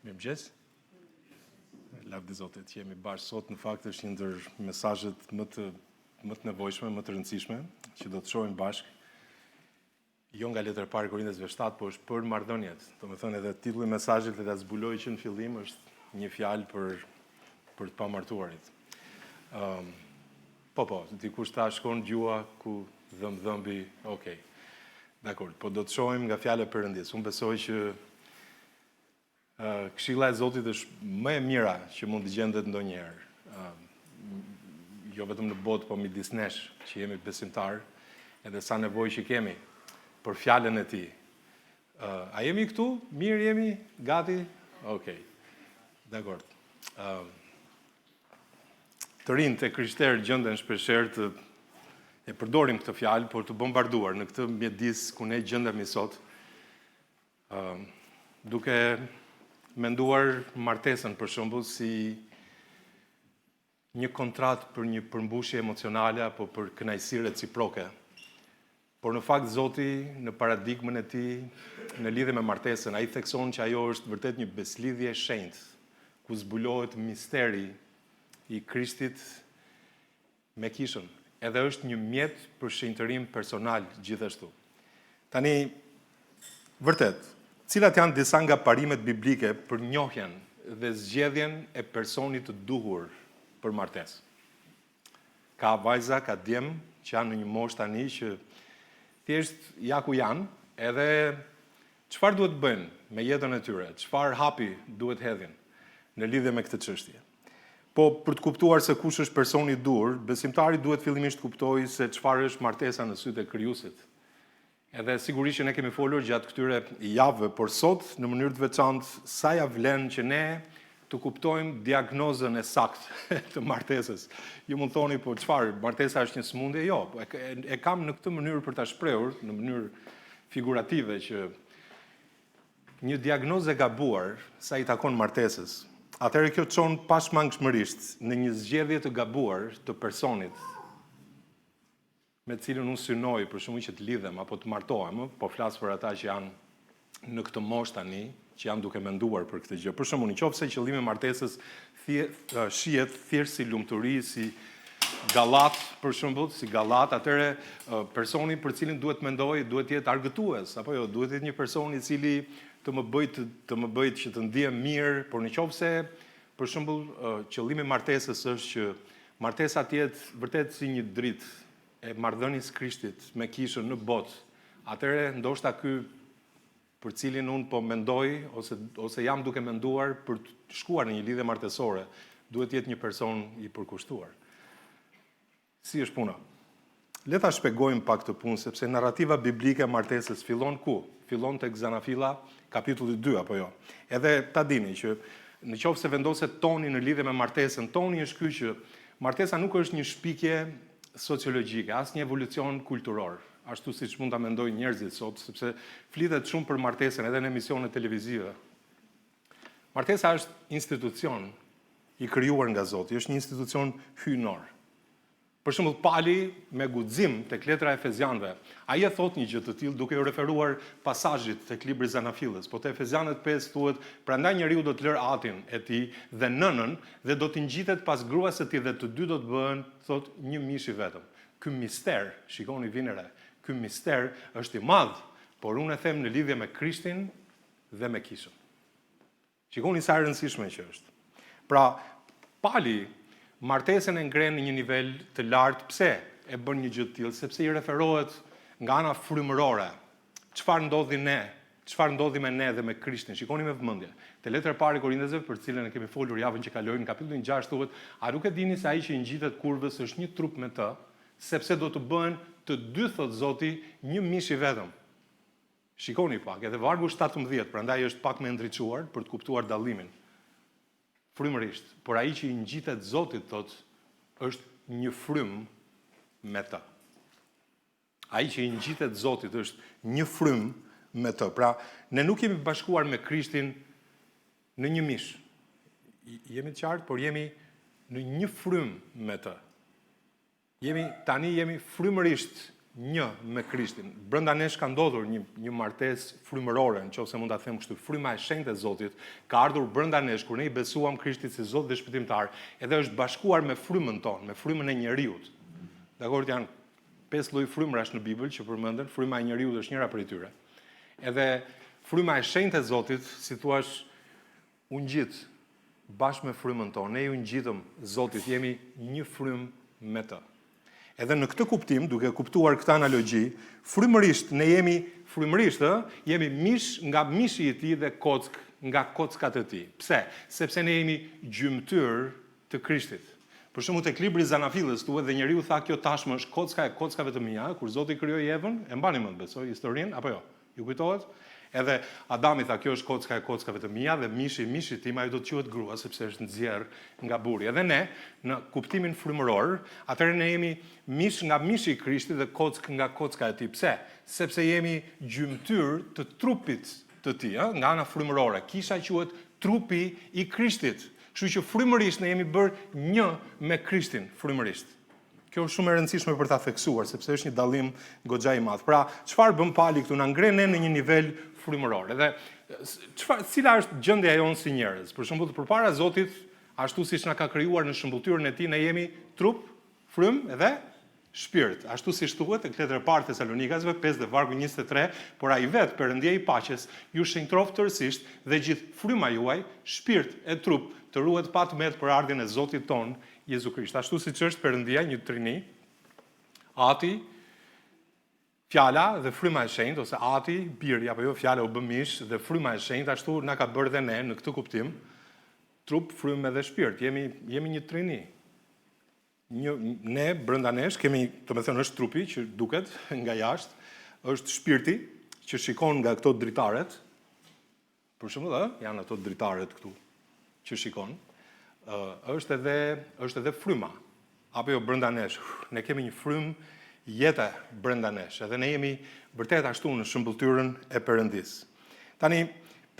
Mirëmëngjes. Lavdi Zotit, që jemi bashkë sot, në fakt është një ndër mesazhet më të nevojshme, më të rëndësishme, që do të shohim bashkë. Jo nga letra e parë Korintësve 7, po është për marrëdhëniet. Domethënë edhe titulli i mesazhit që ta zbuloj që në fillim është një fjalë për të pamartuarit. Po, dikush ta shkon gjua ku dhëmbi, okay. Dakor, po do të shohim nga fjala e Perëndis. Unë besoj që këshilla e Zotit është më e mira që mund të gjendet ndonjëherë. Jo vetëm në botë, po midis nesh që jemi besimtar, edhe sa nevojë që kemi për fjalën e Tij. A jemi këtu? Mirë jemi? Gati? Okej. Dakor. Të rinjtë e krishterë gjenden shpeshherë të e përdorim këtë fjalë, por të bombarduar në këtë mjedis ku ne gjendemi sot, duke menduar martesën për shembull si një kontratë për një përmbushje emocionale apo për kënaqësi reciproke. Por në fakt Zoti në paradigmën e Tij në lidhje me martesën, ai thekson që ajo është vërtet një beslidhje e shenjtë, ku zbulohet misteri i Krishtit me kishën. Edhe është një mjet për shenjtërim personal gjithashtu. Tani, vërtet, cilat janë disa nga parimet biblike për njohjen dhe zgjedhjen e personit të duhur për martesë? Ka vajza, ka djem që janë në një moshë tani që thjesht ja ku janë, edhe çfarë duhet bëjnë me jetën e tyre, çfarë hapi duhet hedhin në lidhje me këtë çështje. Po për të kuptuar se kush është personi i duhur, besimtari duhet fillimisht të kuptojë se çfarë është martesa në sytë e Krijuesit. Edhe sigurisht që ne kemi folur gjatë këtyre javëve, por sot në mënyrë të veçantë sa ja vlen që ne të kuptojmë diagnozën e saktë të martesës. Ju mund thoni, po çfarë, martesa është një sëmundje? Jo, e kam në këtë mënyrë për ta shprehur në mënyrë figurative që një diagnozë e gabuar sa i takon martesës. Atëherë kjo çon pashmangshmërisht në një zgjedhje të gabuar të personit me të cilën unë synoj për shkak që të lidhem apo të martohem, po flas për ata që janë në këtë moshë tani, që janë duke menduar për këtë gjë. Për shembull, nëse qëllimi i martesës shihet thjesht si lumturi, si gallat, për shembull, si gallat, atëherë personi për cilin duhet mendoj duhet jetë argëtues, apo jo, duhet jetë një person i cili të më bëjt që të ndihem mirë, por nëse për shembull qëllimi i martesës është që martesa të jetë vërtet si një dritë e marrëdhënies Krishtit me kishën në botë, atëherë ndoshta ky për cilin unë po mendoj ose jam duke menduar për të shkuar në një lidhje martesore, duhet jetë një person i përkushtuar. Si është puna? Le ta shpjegojmë pak këtë punë, sepse narrativa biblike e martesës fillon ku? Fillon tek Zanafilla, kapitulli 2 apo jo. Edhe ta dini që nëse vendoset toni në lidhje me martesën, toni është ky që martesa nuk është një shpikje sociologjike, as një evolucion kulturor, ashtu siç mund ta mendojnë njerëzit sot, sepse flitet shumë për martesën edhe në emisione televizive. Martesa është institucion i krijuar nga Zoti, është një institucion hyjnor. Për shembull, Pali me guxim tek letra Efezianëve, ai e thot një gjë të tillë duke u referuar pasazhit tek libri Zanafillës, po te Efezianët 5 thuhet, prandaj njeriu do të lër atin e tij dhe nënën dhe do të ngjitet pas gruas së tij dhe të dy do të bëhen, thot, një mish i vetëm. Ky mister, shikoni vinëre, ky mister është i madh, por unë e them në lidhje me Krishtin dhe me kishën. Shikoni sa e rëndësishme që është. Pra, Pali martesën e ngren në një nivel të lartë. Pse e bën një gjë të tillë? Sepse i referohet nga ana frymërore. Çfarë ndodhi me ne dhe me Krishtin? Shikoni me vëmendje. Te letra e parë e Korintësve, për cilën e kemi folur javën që kaloi, në kapitullin 6 thuhet, a nuk e dini se ai që i ngjitet kurvës është një trup me të, sepse do të bëhen të dy, thot Zoti, një mish i vetëm. Shikoni pak, edhe vargu 17, prandaj është pak më ndriçuar për të kuptuar dallimin. Frymërisht, por ai që i ngjitet Zotit, thot, është një frym me të. Ai që i ngjitet Zotit është një frym me të. Pra, ne nuk jemi bashkuar me Krishtin në një mish. Jemi të qartë, por jemi në një frym me të. Tani jemi frymërisht një me Krishtin. Brenda nesh ka ndodhur një martesë frymërore, nëse mund ta them kështu, fryma e shenjtë e Zotit ka ardhur brenda nesh kur ne i besuam Krishtit si Zot dhe shpëtimtar, edhe është bashkuar me frymën tonë, me frymën e njeriut. Dakor, janë 5 lloj frymrash në Bibël që përmenden, fryma e njeriut është njëra prej tyre. Edhe fryma e shenjtë e Zotit, si thua, u ngjit bashkë me frymën tonë. Ne ju ngjitëm Zotit, jemi një frymë me të. Edhe në këtë kuptim, duke kuptuar këtë analogji, frymërisht ne jemi jemi mish nga mishi i tij dhe kock nga kockat e tij. Pse? Sepse ne jemi gjymtyr të Krishtit. Për shembull tek libri i Zanafillës thuhet dhe njeriu tha kjo tashmë është kocka e kockave të mia, kur Zoti krijoi Evën, e mbani mend besoj historinë apo jo? Ju kujtohet? Edhe Adami tha kjo është kocka e kockave të mia dhe mishi tim ajo do të quhet grua sepse është nxjerr nga burri. Edhe ne në kuptimin frymëror, atëherë ne jemi mish nga mishi i Krishtit dhe kock nga kocka e tij. Pse? Sepse jemi gjymtyr të trupit të tij, nga ana frymërore. Kisha quhet trupi i Krishtit. Kështu që frymërisht ne jemi bërë një me Krishtin, frymërisht. Kjo është shumë e rëndësishme për ta theksuar, sepse është një dallim goxha i madh. Pra, çfarë bën pali këtu? Na ngren ne në një nivel frymëror. Edhe cila është gjendja jonë si njerëz? Për shembull, përpara Zotit, ashtu siç na ka krijuar në shëmbulltyrën e tij, ne jemi trup, frymë edhe shpirt. Ashtu siç thuhet tek letra e parë Tesalonikasve 5 dhe vargu 23, por ai vet Perëndia i paqes ju shenjtroft tërësisht dhe gjithë fryma juaj, shpirt e trup të ruhet pa tmerr për ardhjen e Zotit ton Jezu Krisht. Ashtu siç është Perëndia një trini, Ati, fjala dhe fryma e shenjtë, ose Ati, biri apo jo, fjala u bë mish dhe fryma e shenjtë, ashtu na ka bërë dhe ne në këtë kuptim, trup, frymë dhe shpirt. Jemi një trini. Ne brenda nesh kemi, domethënë është trupi që duket nga jashtë, është shpirti që shikon nga këto dritaret. Për shembull, janë ato dritaret këtu që shikon. Është edhe fryma. Apo jo brenda nesh. Ne kemi një frymë jete brenda nesh. Edhe ne jemi vërtet ashtu në shëmbulltyrën e Perëndis. Tani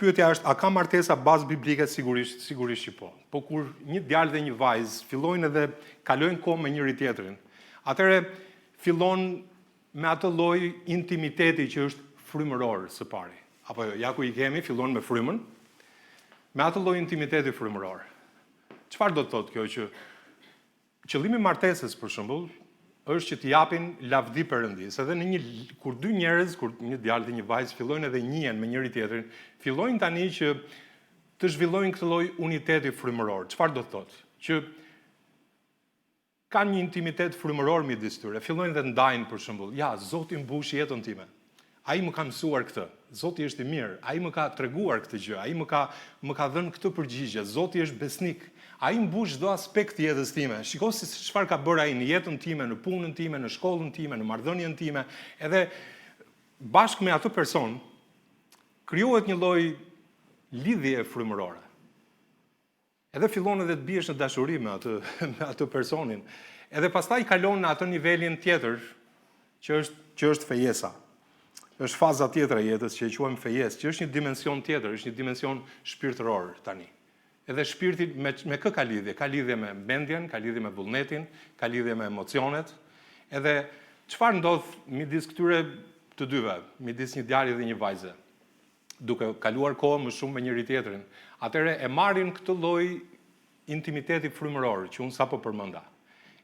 pyetja është, a ka martesa bazë biblike? Sigurisht që po. Po kur një djalë dhe një vajzë fillojnë edhe kalojnë kohë me njëri tjetrin, atëherë fillon me atë lloj intimiteti që është frymëror së pari. Apo jo, ja ku i kemi, fillon me frymën, me atë lloj intimiteti frymëror. Çfarë do të thotë kjo? Që qëllimi i martesës, për shembull, është që t'i japin lavdi Perëndis. Edhe kur dy njerëz, kur një djalë dhe një vajzë fillojnë edhe njihen me njëri tjetrin, fillojnë tani që të zhvillojnë këtë lloj uniteti frymëror. Çfarë do të thotë? Që kanë një intimitet frymëror midis tyre. Fillojnë dhe ndajnë, për shembull, ja, Zoti mbush jetën time. Ai më ka mësuar këtë. Zoti është i mirë. Ai më ka treguar këtë gjë. Ai më ka dhënë këtë përgjigje. Zoti është besnik. Ai mbush çdo aspekt të jetës time. Shikoj se çfarë ka bërë ai në jetën time, në punën time, në shkollën time, në marrëdhënien time, edhe bashkë me atë person krijohet një lloj lidhje frymërore. Edhe fillon edhe të biesh në dashuri me atë personin. Edhe pastaj kalon në atë nivelin tjetër që është fejesa. Është faza tjetër e jetës që e quajmë fejes, që është një dimension tjetër, është një dimension shpirtëror tani. Edhe shpirti me kë ka lidhje? Ka lidhje me mendjen, ka lidhje me vullnetin, ka lidhje me emocionet. Edhe çfarë ndodh midis këtyre të dyve, midis një djali dhe një vajze, duke kaluar kohë më shumë me njëri tjetrin, atëherë e marrin këtë lloj intimiteti frymëror që unë sapo përmenda.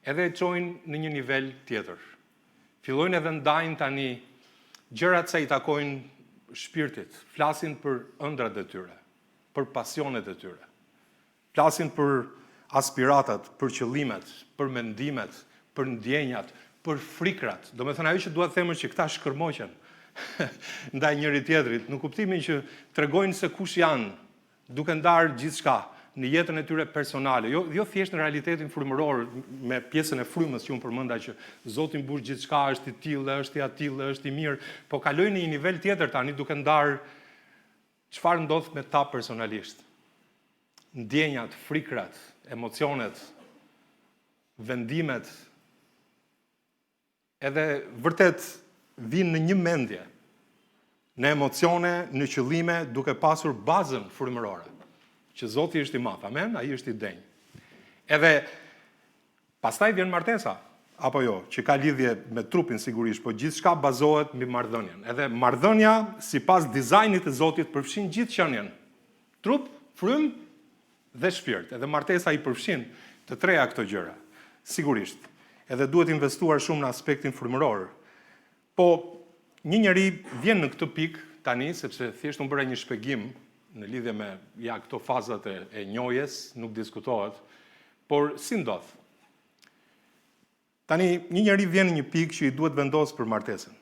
Edhe e çojnë në një nivel tjetër. Fillojnë edhe ndajnë tani gjërat sa i takojnë shpirtit, flasin për ëndrat e tyre, për pasionet e tyre. Flasin për aspiratat, për qëllimet, për mendimet, për ndjenjat, për frikrat. Domethënë ajo që dua të them është që këta shkërmoqen ndaj njëri tjetrit, në kuptimin që tregojnë se kush janë, duke ndarë gjithçka në jetën e tyre personale, jo thjesht në realitetin frymëror me pjesën e frymës që unë përmenda që Zoti mbush gjithçka, është i tillë, është i atillë, është i mirë, po kalojnë në një nivel tjetër tani duke ndarë çfarë ndodh me ta personalisht. Ndjenjat, frikrat, emocionet, vendimet, edhe vërtet vinë në një mendje, në emocione, në qëllime, duke pasur bazën frymërore, që Zoti është i madh, amen, ai është i denj. Edhe pastaj vjen martesa. apo jo, që ka lidhje me trupin sigurisht, po gjithçka bazohet mbi marrëdhënien. Edhe marrëdhënia sipas dizajnit të Zotit përfshin gjithë qenien. Trup, frym dhe shpirt. Edhe martesa i përfshin të treja këto gjëra. Sigurisht. Edhe duhet investuar shumë në aspektin frymëror. Po një njeri vjen në këtë pikë tani sepse thjesht unë bëra një shpjegim në lidhje me këto fazat e njohjes, nuk diskutohet, por si ndodh? Tani, një njeri vjen në një pikë që i duhet vendos për martesën.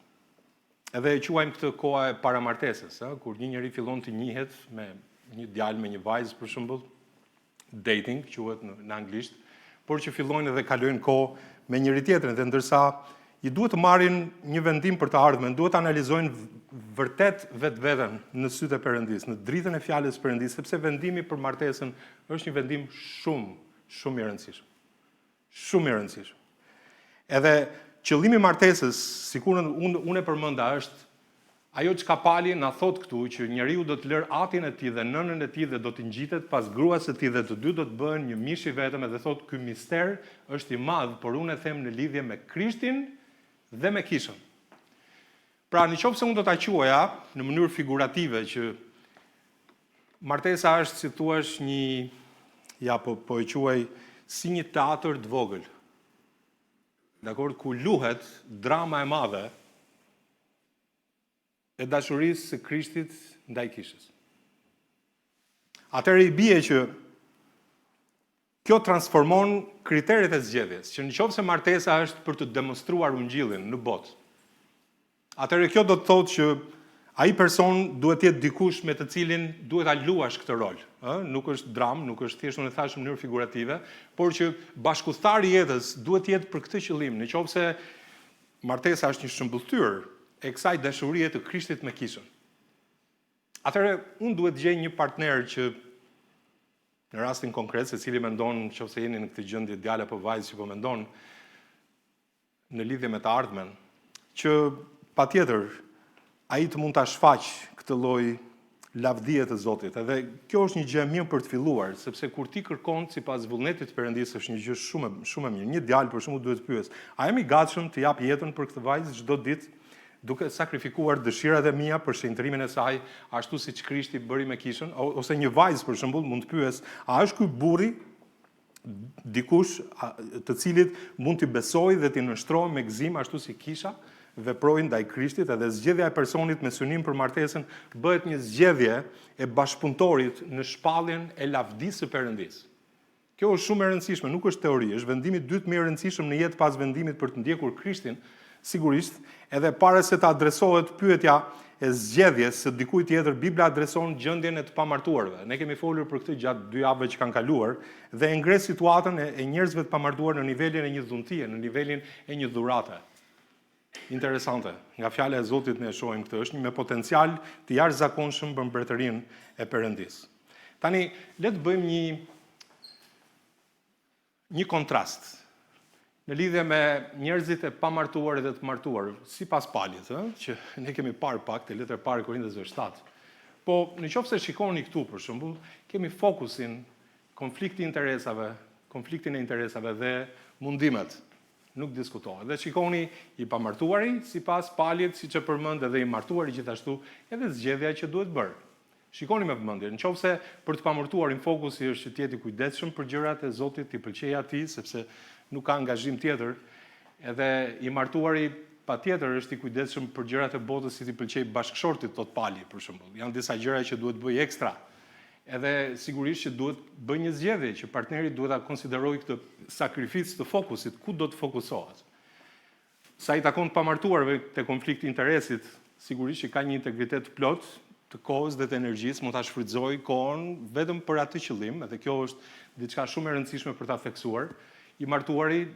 Edhe e quajmë këtë koha e paramartesës, kur një njeri fillon të njihet me një djalë, me një vajzë për shembull, dating, quhet në anglisht, por që fillojnë edhe kalojnë kohë me njëri tjetrin, dhe ndërsa i duhet të marrin një vendim për të ardhmen, duhet të analizojnë vërtet vetveten në sytë e Perëndis, në dritën e fjalës Perëndis, sepse vendimi për martesën është një vendim shumë i rëndësishëm. Shumë i rëndësishëm. Edhe qëllimi i martesës, sikur unë e përmenda, është ajo çka Pali na thot këtu, që njeriu do të lërë atin e tij dhe nënën e tij dhe do të ngjitet pas gruas së tij dhe të dy do të bëhen një mish i vetëm, dhe thot ky mister është i madh, por unë e them në lidhje me Krishtin dhe me kishën. Pra, nëse unë do ta quaja në mënyrë figurative që martesa është, si thua, po e quaj si një teatr të vogël. Dakor, ku luhet drama e madhe e dashurisë së Krishtit ndaj kishës. Atëherë i bie që kjo transformon kriteret e zgjedhjes, që nëse martesa është për të demonstruar ungjillin në botë, atëherë kjo do të thotë që ai person duhet të jetë dikush me të cilin duhet ta luash këtë rol. Nuk është dram, nuk është thjesht unë e thash në mënyrë figurative, por që bashkëthari i jetës duhet të jetë për këtë qëllim. Nëse martesa është një shëmbulltyr e kësaj dashurie të Krishtit me kishën, atëherë unë duhet gjej një partner që në rastin konkret, secili mendon, nëse jeni në këtë gjendje, djalë apo vajzë që po mendon në lidhje me të ardhmen, që patjetër ai të mund ta shfaq këtë lloj lavdie të Zotit. Edhe kjo është një gjë e mirë për të filluar, sepse kur ti kërkon sipas vullnetit të Perëndisë, është një gjë shumë e mirë. Një djalë për shembull duhet të pyes: a jam i gatshëm të jap jetën për këtë vajzë çdo ditë, duke sakrifikuar dëshirat e mia për shenjtrimin e saj, ashtu siç Krishti bëri me kishën? Ose një vajzë për shembull mund të pyes: a është ky burri dikush të cilit mund t'i besoj dhe t'i nënshtrohem me gëzim ashtu si kisha veprojnë ndaj Krishtit? Edhe zgjedhja e personit me synim për martesën bëhet një zgjedhje e bashkëpunëtorit në shpalljen e lavdisë së Perëndisë. Kjo është shumë e rëndësishme, nuk është teori, është vendimi i dytë më i rëndësishëm në jetë pas vendimit për të ndjekur Krishtin, sigurisht, edhe para se të adresohet pyetja e zgjedhjes së dikujt tjetër, Bibla adreson gjendjen e të pamartuarve. Ne kemi folur për këtë gjatë 2 javëve që kanë kaluar dhe e ngre situatën e njerëzve të pamartuar në nivelin e një dhuntie, në nivelin e një dhurate. Interesante. Nga fjala e Zotit ne e shohim këtë, është një me potencial të jashtëzakonshëm për mbretërinë e Perëndisë. Tani le të bëjmë një kontrast në lidhje me njerëzit e pamartuar dhe të martuar, sipas Palit, që ne kemi parë pak te letra e parë Korintësve 7. Po nëse shikoni këtu për shembull, kemi fokusin konfliktin e interesave dhe mundimet. Nuk diskutohet. Dhe shikoni i pamartuari sipas Palit, siç e përmend, edhe i martuari gjithashtu, edhe zgjedhja që duhet bërë. Shikoni me vëmendje. Nëse për të pamartuarin fokusi është që të jetë i kujdesshëm për gjërat e Zotit, i pëlqejë atij sepse nuk ka angazhim tjetër, edhe i martuari patjetër është i kujdesshëm për gjërat e botës, si t'i pëlqejë bashkëshortit, thot Pali për shembull. Janë disa gjëra që duhet bëj ekstra. Edhe sigurisht që duhet bëj një zgjedhje, që partneri duhet ta konsiderojë këtë sakrificë të fokusit, ku do të fokusohet. Sa i takon pamartuarve te konflikti i interesit, sigurisht që ka një integritet plot të kohës dhe të energjisë, mund ta shfrytëzojë kohën vetëm për atë qëllim, edhe kjo është diçka shumë e rëndësishme për ta theksuar. I martuari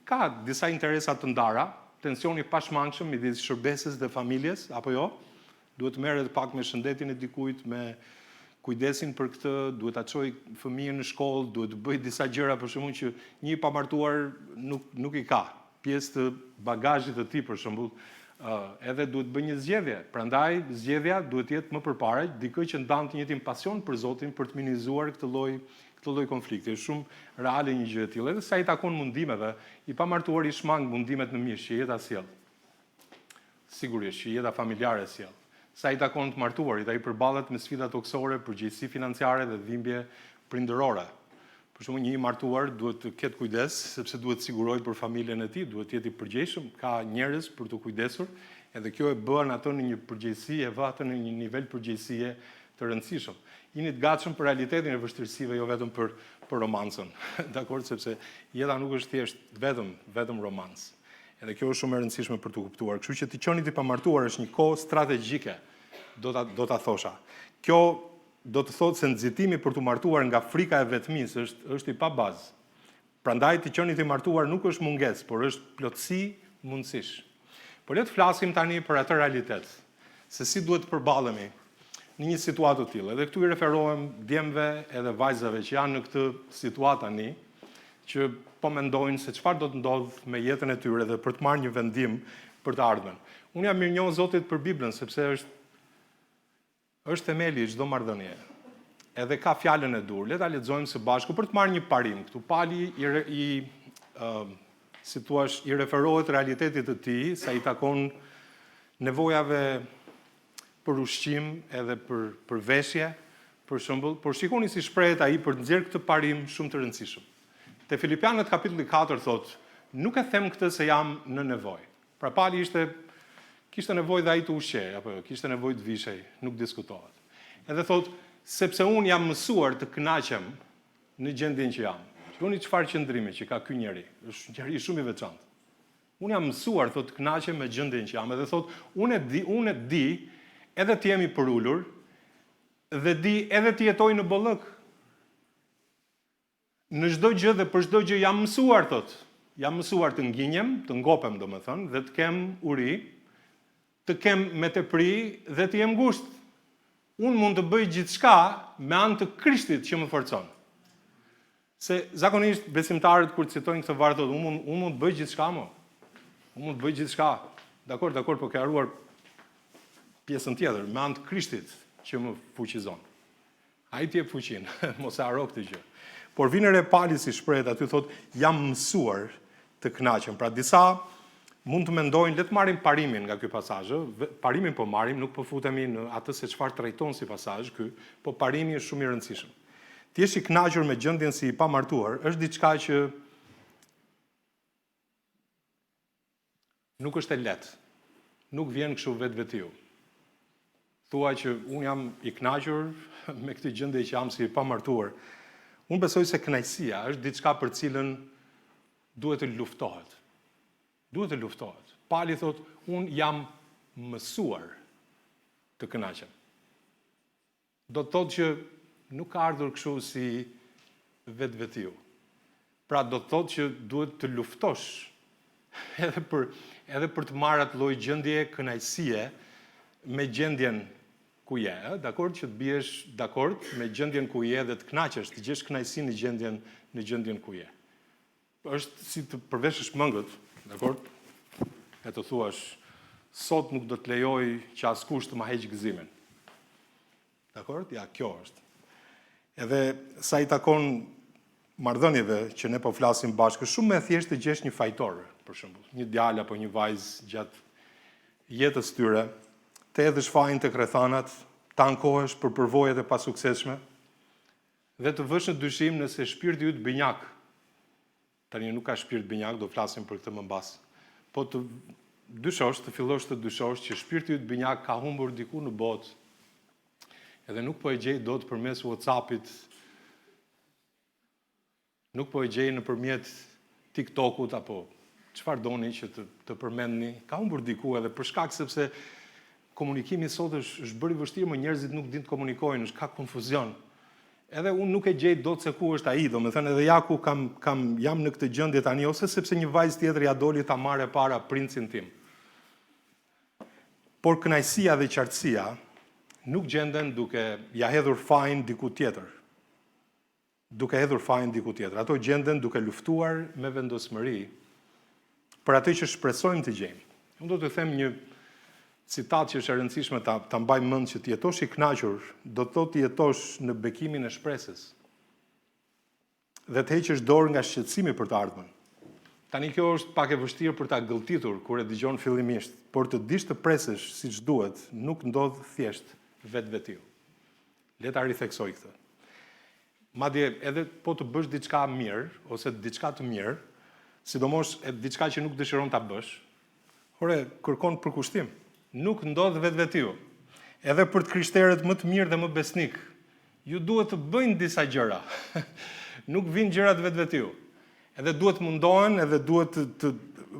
ka disa interesa të ndara, tensioni pashmangshëm midis shërbesës dhe familjes, apo jo? Duhet të merret pak me shëndetin e dikujt, me kujdesin për këtë, duhet ta çojë fëmijën në shkollë, duhet të bëj disa gjëra për shembull që një i pamartuar nuk i ka. Pjesë të bagazhit të tij për shembull, edhe duhet bëj një zgjedhje. Prandaj zgjedhja duhet të jetë më përpara dikë që ndan të njëjtin pasion për Zotin, për të minimizuar këtë këtë lloj konflikti, është shumë reale një gjë e tillë. Edhe sa i takon mundimeve, i pamartuar i shmang mundimet në mirë që jeta sjell. Sigurisht që jeta familjare sjell. Sa i takon të martuarit, ai përballet me sfida toksore, përgjegjësi financiare dhe dhimbje prindërore. Për shembull, një i martuar duhet të ketë kujdes, sepse duhet të sigurojë për familjen e tij, duhet të jetë i përgjegjshëm, ka njerëz për të kujdesur, edhe kjo e bën atë në një përgjegjësi, e vë atë në një nivel përgjegjësie të rëndësishëm. Jeni të gatshëm për realitetin e vështirësive, jo vetëm për romancën. Dakor, sepse jeta nuk është thjesht vetëm romancë. Edhe kjo është shumë e rëndësishme për të kuptuar. Kështu që të qenit i pamartuar është një kohë strategjike, do ta thosha. Kjo do të thotë se nxitimi për të martuar nga frika e vetmisë është i pa bazë. Prandaj të qenit i martuar nuk është mungesë, por është plotësi mundësish. Por le të flasim tani për atë realitet, se si duhet të përballemi në një situatë të tillë. Edhe këtu i referohem djemve edhe vajzave që janë në këtë situatë tani, që po mendojnë se çfarë do të ndodhë me jetën e tyre dhe për të marrë një vendim për të ardhmen. Unë jam mirënjohur Zotit për Biblën, sepse është themeli i çdo marrëdhënie. Edhe ka fjalën e dur. Le ta lexojmë së bashku për të marrë një parim. Këtu Pali si thua, i referohet realitetit të tij, sa i takon nevojave për ushqim edhe për veshje, për shembull, por shikoni si shprehet ai për të nxjerrë këtë parim shumë të rëndësishëm. Te Filipianët kapitulli 4 thotë, nuk e them këtë se jam në nevojë. Pra Pali kishte nevojë dhe ai të ushqej, apo kishte nevojë të vishej, nuk diskutohet. Edhe thotë, sepse unë jam mësuar të kënaqem në gjendjen që jam. Shikoni çfarë qëndrimi që ka ky njeri, është njeri shumë i veçantë. Unë jam mësuar thotë të kënaqem me gjendjen që jam, edhe thotë, unë e di edhe të jemi për ulur dhe di edhe të jetoj në bollëk. Në çdo gjë dhe për çdo gjë jam mësuar thotë. Jam mësuar të ngjinjem, të ngopem domethënë, dhe të kem uri, të kem me tepri dhe të jem ngushtë. Unë mund të bëj gjithçka me anë të Krishtit që më forcon. Se zakonisht besimtarët kur citojnë këtë varg thotë, unë mund të bëj gjithçka më. Unë mund të bëj gjithçka. Dakor, po ka haruar pjesën tjetër, me anë të Krishtit që më fuqizon. Ai ti e fuqin, mos e haro këtë gjë. Por vjen re Pali si shprehet aty thotë, jam mësuar të kënaqem. Pra disa mund të mendojnë, le të marrim parimin nga ky pasazh, parimin po marrim, nuk po futemi në atë se çfarë trajton si pasazh ky, po parimi është shumë i rëndësishëm. Ti je i kënaqur me gjendjen si i pamartuar, është diçka që nuk është e lehtë. Nuk vjen kështu vetvetiu. Thua që unë jam i kënaqur me këtë gjendje që jam si i pamartuar. Unë besoj se kënaqësia është diçka për cilën duhet të luftohet. Duhet të luftohet. Pali thotë, unë jam mësuar të kënaqem. Do të thotë që nuk ka ardhur kështu si vetvetiu. Pra do të thotë që duhet të luftosh edhe për të marrë atë lloj gjendje kënaqësie me gjendjen ku je, dakord, që të biesh dakord me gjendjen ku je dhe të kënaqesh, të gjesh kënaqësi në gjendjen ku je. Është si të përveshësh mëngët, dakord? E të thuash, sot nuk do të lejoj që askush të ma heq gëzimin. Dakord? Ja, kjo është. Edhe sa i takon marrëdhënieve që ne po flasim bashkë, shumë e thjeshtë të gjesh një fajtor, për shembull, një djalë apo një vajzë gjatë jetës tyre, të edhësh fajin të krethanat, të ankohesh për përvojat e pasuksesshme dhe të vësh në dyshim nëse shpirti yt binjak. Tani nuk ka shpirt binjak, do flasim për këtë më mbas. Po të fillosh të dyshosh që shpirti yt binjak ka humbur diku në botë. Edhe nuk po e gjej dot përmes WhatsAppit. Nuk po e gjej nëpërmjet TikTokut apo çfarë doni që të përmendni. Ka humbur diku edhe për shkak sepse komunikimi sot është bërë i vështirë, më njerëzit nuk din të komunikojnë, ka konfuzion. Edhe unë nuk e gjej dot se ku është ai, domethënë edhe ja ku jam në këtë gjendje tani, ose sepse një vajzë tjetër ja doli ta marrë para princin tim. Por kënaqësia dhe qartësia nuk gjenden duke ja hedhur fajin diku tjetër. Ato gjenden duke luftuar me vendosmëri për atë që shpresojmë të gjejmë. Unë do të them një citat që është e rëndësishme ta mbaj mend, që të jetosh i kënaqur, do të thotë të jetosh në bekimin e shpresës. dhe të heqësh dorë nga shqetësimi për të ardhmen. Tani kjo është pak e vështirë për ta gëlltitur kur e dëgjon fillimisht, por të dish të presësh siç duhet nuk ndodh thjesht vetvetiu. Le ta ritheksoj këtë. Madje edhe po të bësh diçka mirë ose diçka të mirë, sidomos diçka që nuk dëshiron ta bësh, kërkon përkushtim. Nuk ndodh vetvetiu. Edhe për të krishterët më të mirë dhe më besnik, ju duhet të bëjnë disa gjëra. Nuk vinë gjërat vetvetiu. Edhe duhet mundohen, edhe duhet të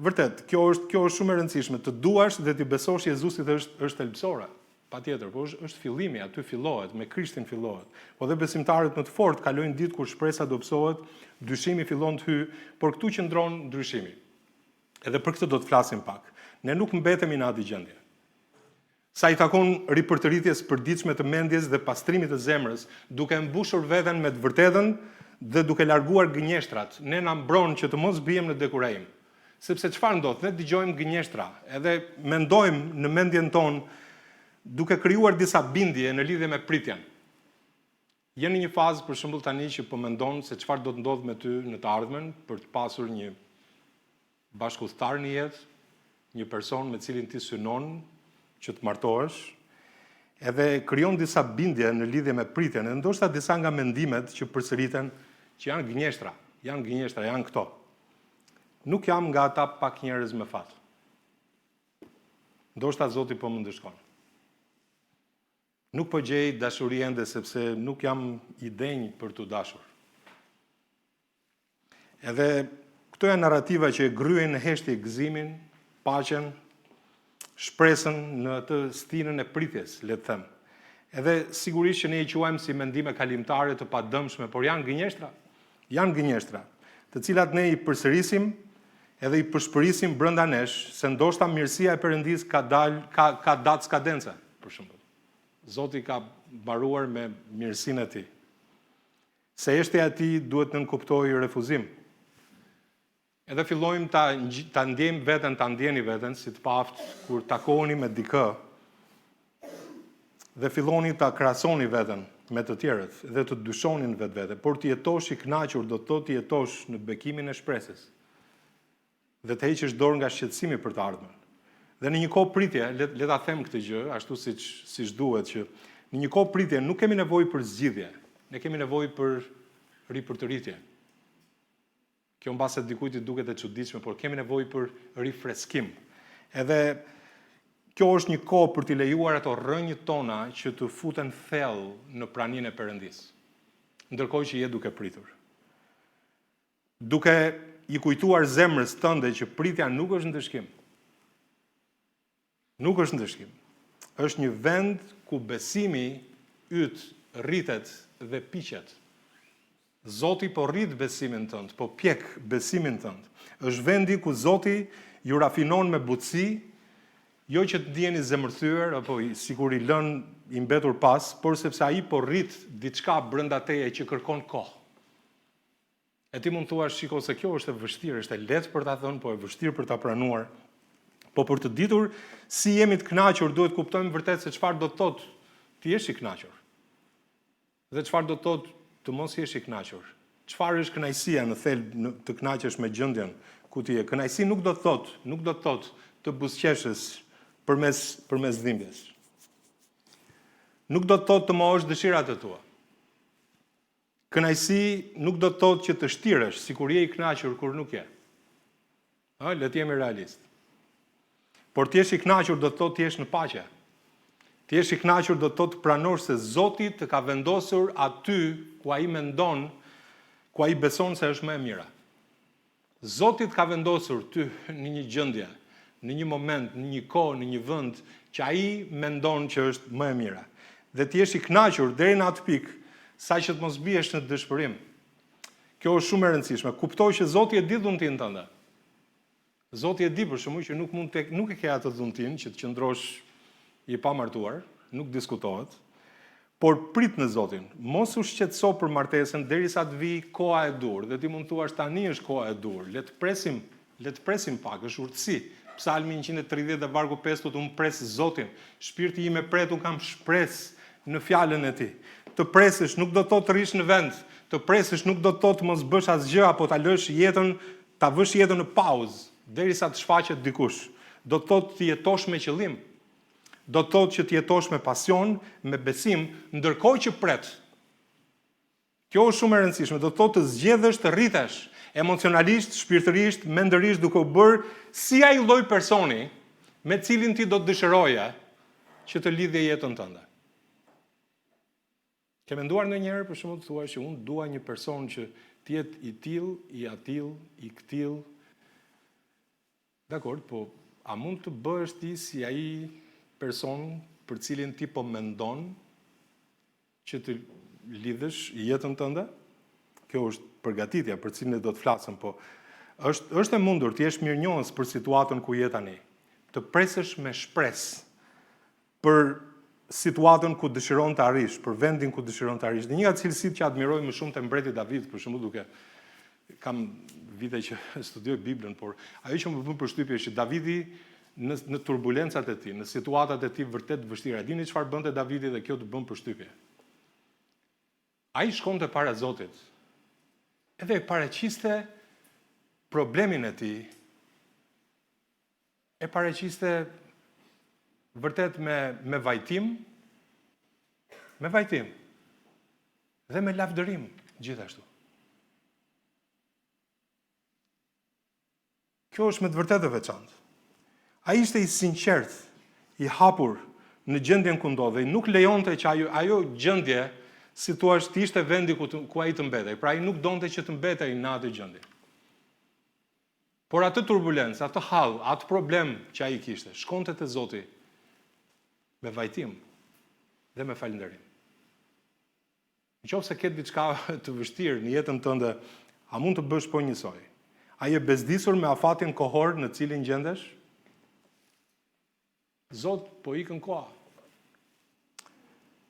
vërtet, kjo është shumë e rëndësishme, të duash dhe të besosh Jezusit është thelbësore. Patjetër, po është fillimi, aty fillohet, me Krishtin fillohet. Po dhe besimtarët më të fortë kalojnë ditë kur shpresa dobësohet, dyshimi fillon të hyjë, por këtu qëndron ndryshimi. Edhe për këtë do të flasim pak. Ne nuk mbetemi në atë gjendje. Sa i takon ripërtëritjes përditshme të mendjes dhe pastrimit të zemrës, duke mbushur veten me të vërtetën dhe duke larguar gënjeshtrat, ne na mbron që të mos bijem në dekurajim. Sepse çfarë ndodh? Ne dëgjojmë gënjeshtra, edhe mendojmë në mendjen tonë duke krijuar disa bindje në lidhje me pritjen. Jeni në një fazë për shembull tani që po mendon se çfarë do të ndodh me ty në të ardhmen për të pasur një bashkëudhëtar në jetë, një person me cilin ti synon që të martohesh, edhe krijon disa bindje në lidhje me pritjen, e ndoshta disa nga mendimet që përsëriten që janë gënjeshtra, janë këto. Nuk jam nga ata pak njerëz me fat. Ndoshta Zoti po më ndëshkon. Nuk po gjej dashuri ende sepse nuk jam i denj për të dashur. Edhe këto janë narrativa që e gryejnë në heshtje gëzimin, paqen, shpresën në atë stinën e pritjes, le të them. Edhe sigurisht që ne i quajmë si mendime kalimtare të padëmshme, por janë gënjeshtra, të cilat ne i përsërisim edhe i përshpërisim brenda nesh, se ndoshta mirësia e Perëndis ka datë skadence, për shembull. Zoti ka mbaruar me mirësinë e tij. Se eshtja e tij duhet të nënkuptojë refuzim. Edhe fillojmë ta ndjejmë veten, ta ndjeni veten si të paftë kur takoheni me dikë dhe filloni ta krahasoni veten me të tjerët dhe të dyshonin vetvete, por të jetosh i kënaqur do të thotë të jetosh në bekimin e shpresës dhe të heqësh dorë nga shqetësimi për të ardhmen. Dhe në një kohë pritje, le ta them këtë gjë, ashtu siç duhet, që në një kohë pritje nuk kemi nevojë për zgjidhje, ne kemi nevojë për ripërtëritje. Kjo mbase dikujt i duket e çuditshme, por kemi nevojë për rifreskim. Edhe kjo është një kohë për t'i lejuar ato rrënjët tona që të futen thellë në praninë e Perëndis. Ndërkohë që je duke pritur. Duke i kujtuar zemrës tënde që pritja nuk është ndëshkim. Nuk është ndëshkim. Është një vend ku besimi yt rritet dhe piqet. Zoti po rrit besimin tënd, po pjek besimin tënd. Është vendi ku Zoti ju rafinon me butësi, jo që të ndjeni zemërthyer apo sikur i lën i mbetur pas, por sepse ai po rrit diçka brenda teje që kërkon kohë. E ti mund thua, shiko se kjo është e vështirë, është e lehtë për ta thënë, po e vështirë për ta pranuar. Po për të ditur si jemi të kënaqur, duhet kuptojmë vërtet se çfarë do të thotë ti jesh i kënaqur. Dhe çfarë do të thotë të mos jesh i kënaqur. Çfarë është kënaqësia në thelb të kënaqesh me gjendjen ku ti je? Kënaqësi nuk do të thotë të buzëqeshësh përmes dhimbjes. Nuk do të thotë të mohosh dëshirat e tua. Kënaqësi nuk do të thotë që të shtiresh sikur je i kënaqur kur nuk je. Le të jemi realist. Por të jesh i kënaqur do të thotë të jesh në paqe. Të jesh i kënaqur do të thotë të pranosh se Zoti të ka vendosur aty ku ai mendon, ku ai beson se është më e mira. Zoti të ka vendosur ty në një gjendje, në një moment, në një kohë, në një vend që ai mendon që është më e mira. Dhe të jesh i kënaqur deri në atë pikë saqë të mos biesh në dëshpërim. Kjo është shumë e rëndësishme. Kuptoj që Zoti e di dhuntin tënde. Zoti e di për shkakun që nuk e ke atë dhuntin që të qëndrosh i pamartuar, nuk diskutohet, por prit në Zotin. Mos u shqetëso për martesën derisa të vijë koha e dur. Dhe ti mund thuash tani është koha e dur. Le të presim pak, është urtësi. Psalmi 130 dhe vargu 5 thotë unë pres Zotin. Shpirti im e pret, unë kam shpresë në fjalën e tij. Të presësh nuk do të thotë të rish në vend, të presësh nuk do të thotë mos bësh asgjë apo ta lësh jetën, ta vësh jetën në pauzë derisa të shfaqet dikush. Do të thotë të jetosh me qëllim. Do të thotë që të jetosh me pasion, me besim, ndërkohë që pret. Kjo është shumë e rëndësishme, do të thotë të zgjedhësh të rritesh emocionalisht, shpirtërisht, mendërisht, duke u bërë si ai lloj personi me cilin ti do të dëshiroje që të lidhje jetën tënde. Ke menduar ndonjëherë për shembull të thuash që unë dua një person që të jetë i tillë, i atill, i kthill. Dakor, po a mund të bëhesh ti si ai person për cilin ti po mendon që të lidhësh jetën tënde? Kjo është përgatitja për cilën do të flasëm, po është e mundur të jesh mirënjohës për situatën ku je tani. Të presësh me shpresë për situatën ku dëshiron të arrish, për vendin ku dëshiron të arrish. Dhe një nga cilësitë që admiroj më shumë te mbreti David, për shembull, duke kam vite që studioj Biblën, por ajo që më bën përshtypje është që Davidi në turbulencat e tij, në situatat e tij vërtet vështira. Dini çfarë bënte Davidi dhe kjo të bën përshtypje? Ai shkonte para Zotit. Edhe e paraqiste problemin e tij. E paraqiste vërtet me vajtim, dhe me lavdërim gjithashtu. Kjo është me të vërtetë e veçantë. Ai ishte i sinqert, i hapur në gjendjen ku ndodhej, nuk lejonte që ajo gjendje, si thua, ishte vendi ku ai të mbetej. Pra ai nuk donte që të mbetej në atë gjendje. Por atë turbulencë, atë hall, atë problem që ai kishte, shkonte te Zoti me vajtim dhe me falënderim. Nëse ke diçka të vështirë në jetën tënde, a mund të bësh po njësoj? A je bezdisur me afatin kohor në cilin gjendesh? Zot, po ikën koha.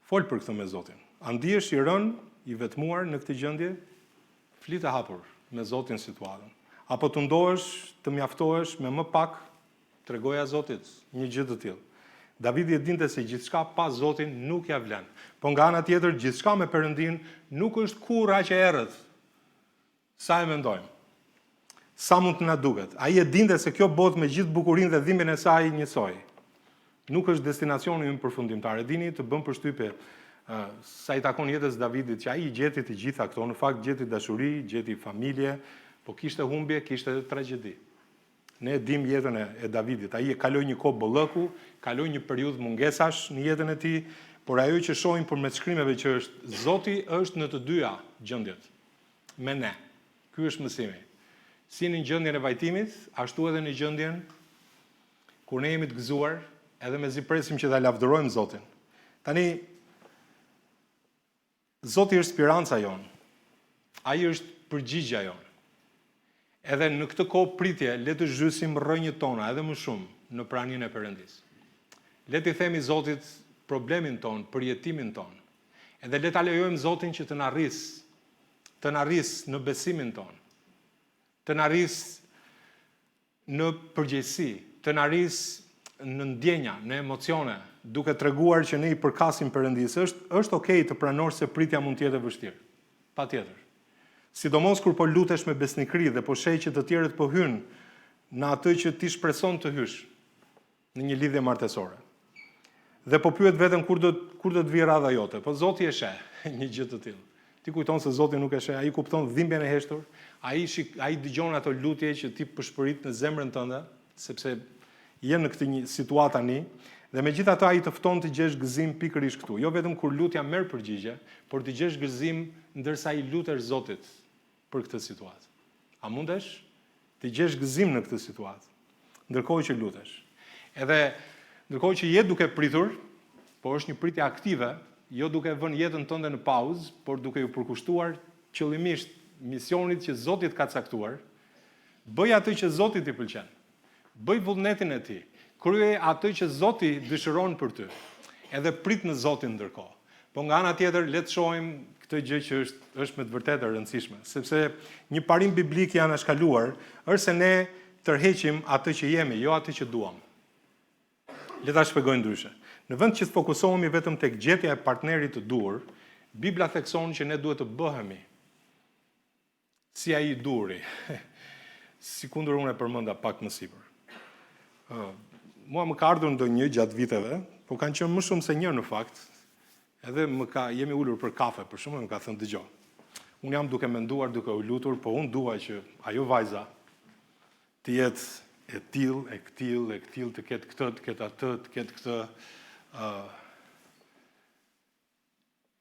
Fol për këtë me Zotin. A ndihesh i rënë, i vetmuar në këtë gjendje? Flit e hapur me Zotin situatën. Apo të ndohesh, të mjaftohesh me më pak, tregoja Zotit një gjë të tillë. Davidi e dinte se gjithçka pa Zotin nuk ja vlen. Po nga ana tjetër, gjithçka me Perëndin nuk është kurrë aq e errët sa e mendojmë. Sa mund të na duket. Ai e dinte se kjo botë me gjithë bukurinë dhe dhimbjen e saj njësoj. Nuk është destinacioni ynë përfundimtar. E dini, të bën përshtypje sa i takon jetës Davidit, që ai i gjeti të gjitha këto, në fakt gjeti dashuri, gjeti familje, po kishte humbje, kishte tragjedi. Ne dim jetën e Davidit. Ai e kaloi një kohë bollëku, kaloi një periudhë mungesash në jetën e tij, por ajo që shohim përmes shkrimeve që është Zoti është në të dyja gjendjet. Me ne. Ky është mësimi. Si në gjendjen e vajtimit, ashtu edhe në gjendjen kur ne jemi të gëzuar, edhe mezi presim që ta lavdërojmë Zotin. Tani Zoti është speranca jonë. Ai është përgjigjja jonë. Edhe në këtë kohë pritje, le të zhysim rrënjët tona, edhe më shumë, në praninë e Perëndis. Le të themi Zotit problemin ton, përjetimin ton. Edhe le ta lejojmë Zotin që të na rris në besimin ton, të na rris në përgjegjësi, të na rris në ndjenja, në emocione, duke treguar që ne i përkasim Perëndis. Është okay të pranosh se pritja mund të jetë e vështirë. Patjetër. Sidomos kur po lutesh me besnikëri dhe po sheh që të tjerët po hynë në atë që ti shpreson të hysh në një lidhje martesore. Dhe po pyet veten kur do të vijë radha jote. Po Zoti e sheh një gjë të tillë. Ti kujton se Zoti nuk e sheh, ai kupton dhimbjen e heshtur, ai dëgjon ato lutje që ti përshpërit në zemrën tënde, sepse je në këtë një situatë tani, dhe megjithatë ai të fton të gjesh gëzim pikërisht këtu. Jo vetëm kur lutja merr përgjigje, por të gjesh gëzim ndërsa i lutesh Zotit për këtë situatë. A mundesh të gjesh gëzim në këtë situatë, ndërkohë që lutesh? Edhe ndërkohë që je duke pritur, po është një pritje aktive, jo duke vënë jetën tënde në pauzë, por duke ju përkushtuar qëllimisht misionit që Zoti ka caktuar, bëj atë që Zoti t'i pëlqen. Bëj vullnetin e tij. Krye atë që Zoti dëshiron për ty. Edhe prit në Zotin ndërkohë. Po nga ana tjetër, le të shohim këtë gjë që është me të vërtetë e rëndësishme, sepse një parim biblik i anashkaluar është se ne tërheqim atë që jemi, jo atë që duam. Le ta shpjegoj ndryshe. Në vend që të fokusohemi vetëm tek gjetja e partnerit të duhur, Bibla thekson që ne duhet të bëhemi si ai i duri. Sikundër unë e përmenda pak më sipër. Mua më ka ardhur ndonjë gjatë viteve, po kanë qenë më shumë se një në fakt. Edhe jemi ulur për kafe, për shembull, më ka thënë dëgjoj. Unë jam duke menduar, duke u lutur, po unë dua që ajo vajza të jetë e tillë, të ketë këtë, të ketë atë, të ketë këtë.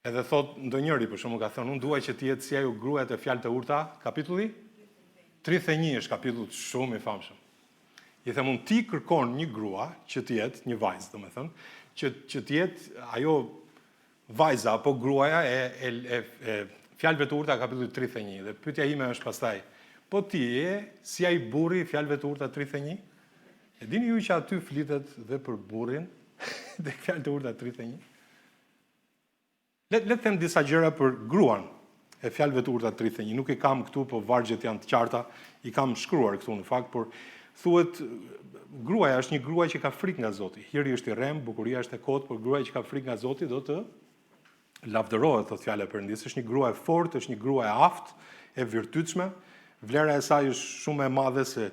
Edhe thot ndonjëri, për shembull, ka thënë, unë dua që të jetë si ajo gruaja e Fjalët e Urta, kapitulli 31 është kapitull shumë i famshëm. I them unë, ti kërkon një grua që të jetë një vajzë, domethënë, që të jetë ajo vajza apo gruaja e Fjalëve të Urta kapitulli 31. Dhe pyetja ime është pastaj, po ti je si ai burri i Fjalëve të Urta 31? E dini ju që aty flitet dhe për burrin dhe Fjalët e Urta 31? Le të them disa gjëra për gruan e Fjalëve të Urta 31. Nuk i kam këtu, po vargjet janë të qarta, i kam shkruar këtu në fakt, por thuhet gruaja është një grua që ka frikë nga Zoti. Hiri është i rrem, bukuria është e kotë, por gruaja që ka frikë nga Zoti do të lavdërohet, thot fjala e Perëndisë. Është një grua e fortë, është një grua e aftë, e virtytshme. Vlera e saj është shumë e madhe se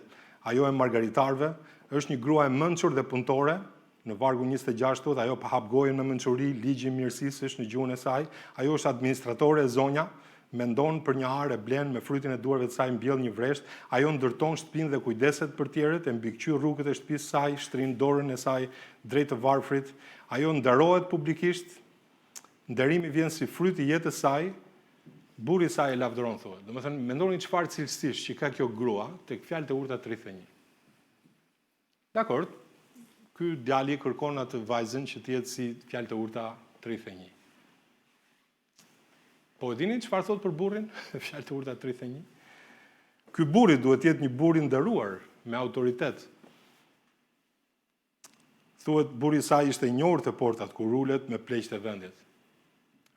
ajo e margaritarëve. Është një grua e mençur dhe punëtore. Në vargu 26 thotë, ajo pa hap gojën me mençuri, ligji i mirësisë është në gjuhën e saj. Ajo është administratore e zonja, mendon për një harë, blen me frytin e duarve të saj, mbjell një vresht. Ajo ndërton shtëpinë dhe kujdeset për tjerët, e mbikëqyr rrugët e shtëpisë së saj, shtrin dorën e saj drejt të varfrit. Ajo ndarohet publikisht. Nderimi vjen si fryt i jetës saj, burri i saj e lavdëron, thuhet. Domethënë, mendoni çfarë cilësish që ka kjo grua tek Fjalët e Urta 31. Dakor, ky djali kërkon atë vajzën që të jetë si Fjalët e Urta 31. Po e dini çfarë thot për burrin Fjalët e Urta 31? Ky burri duhet të jetë një burr i nderuar, me autoritet. Thuhet burri i saj ishte i njohur te portat kur ulet me pleqtë e vendit.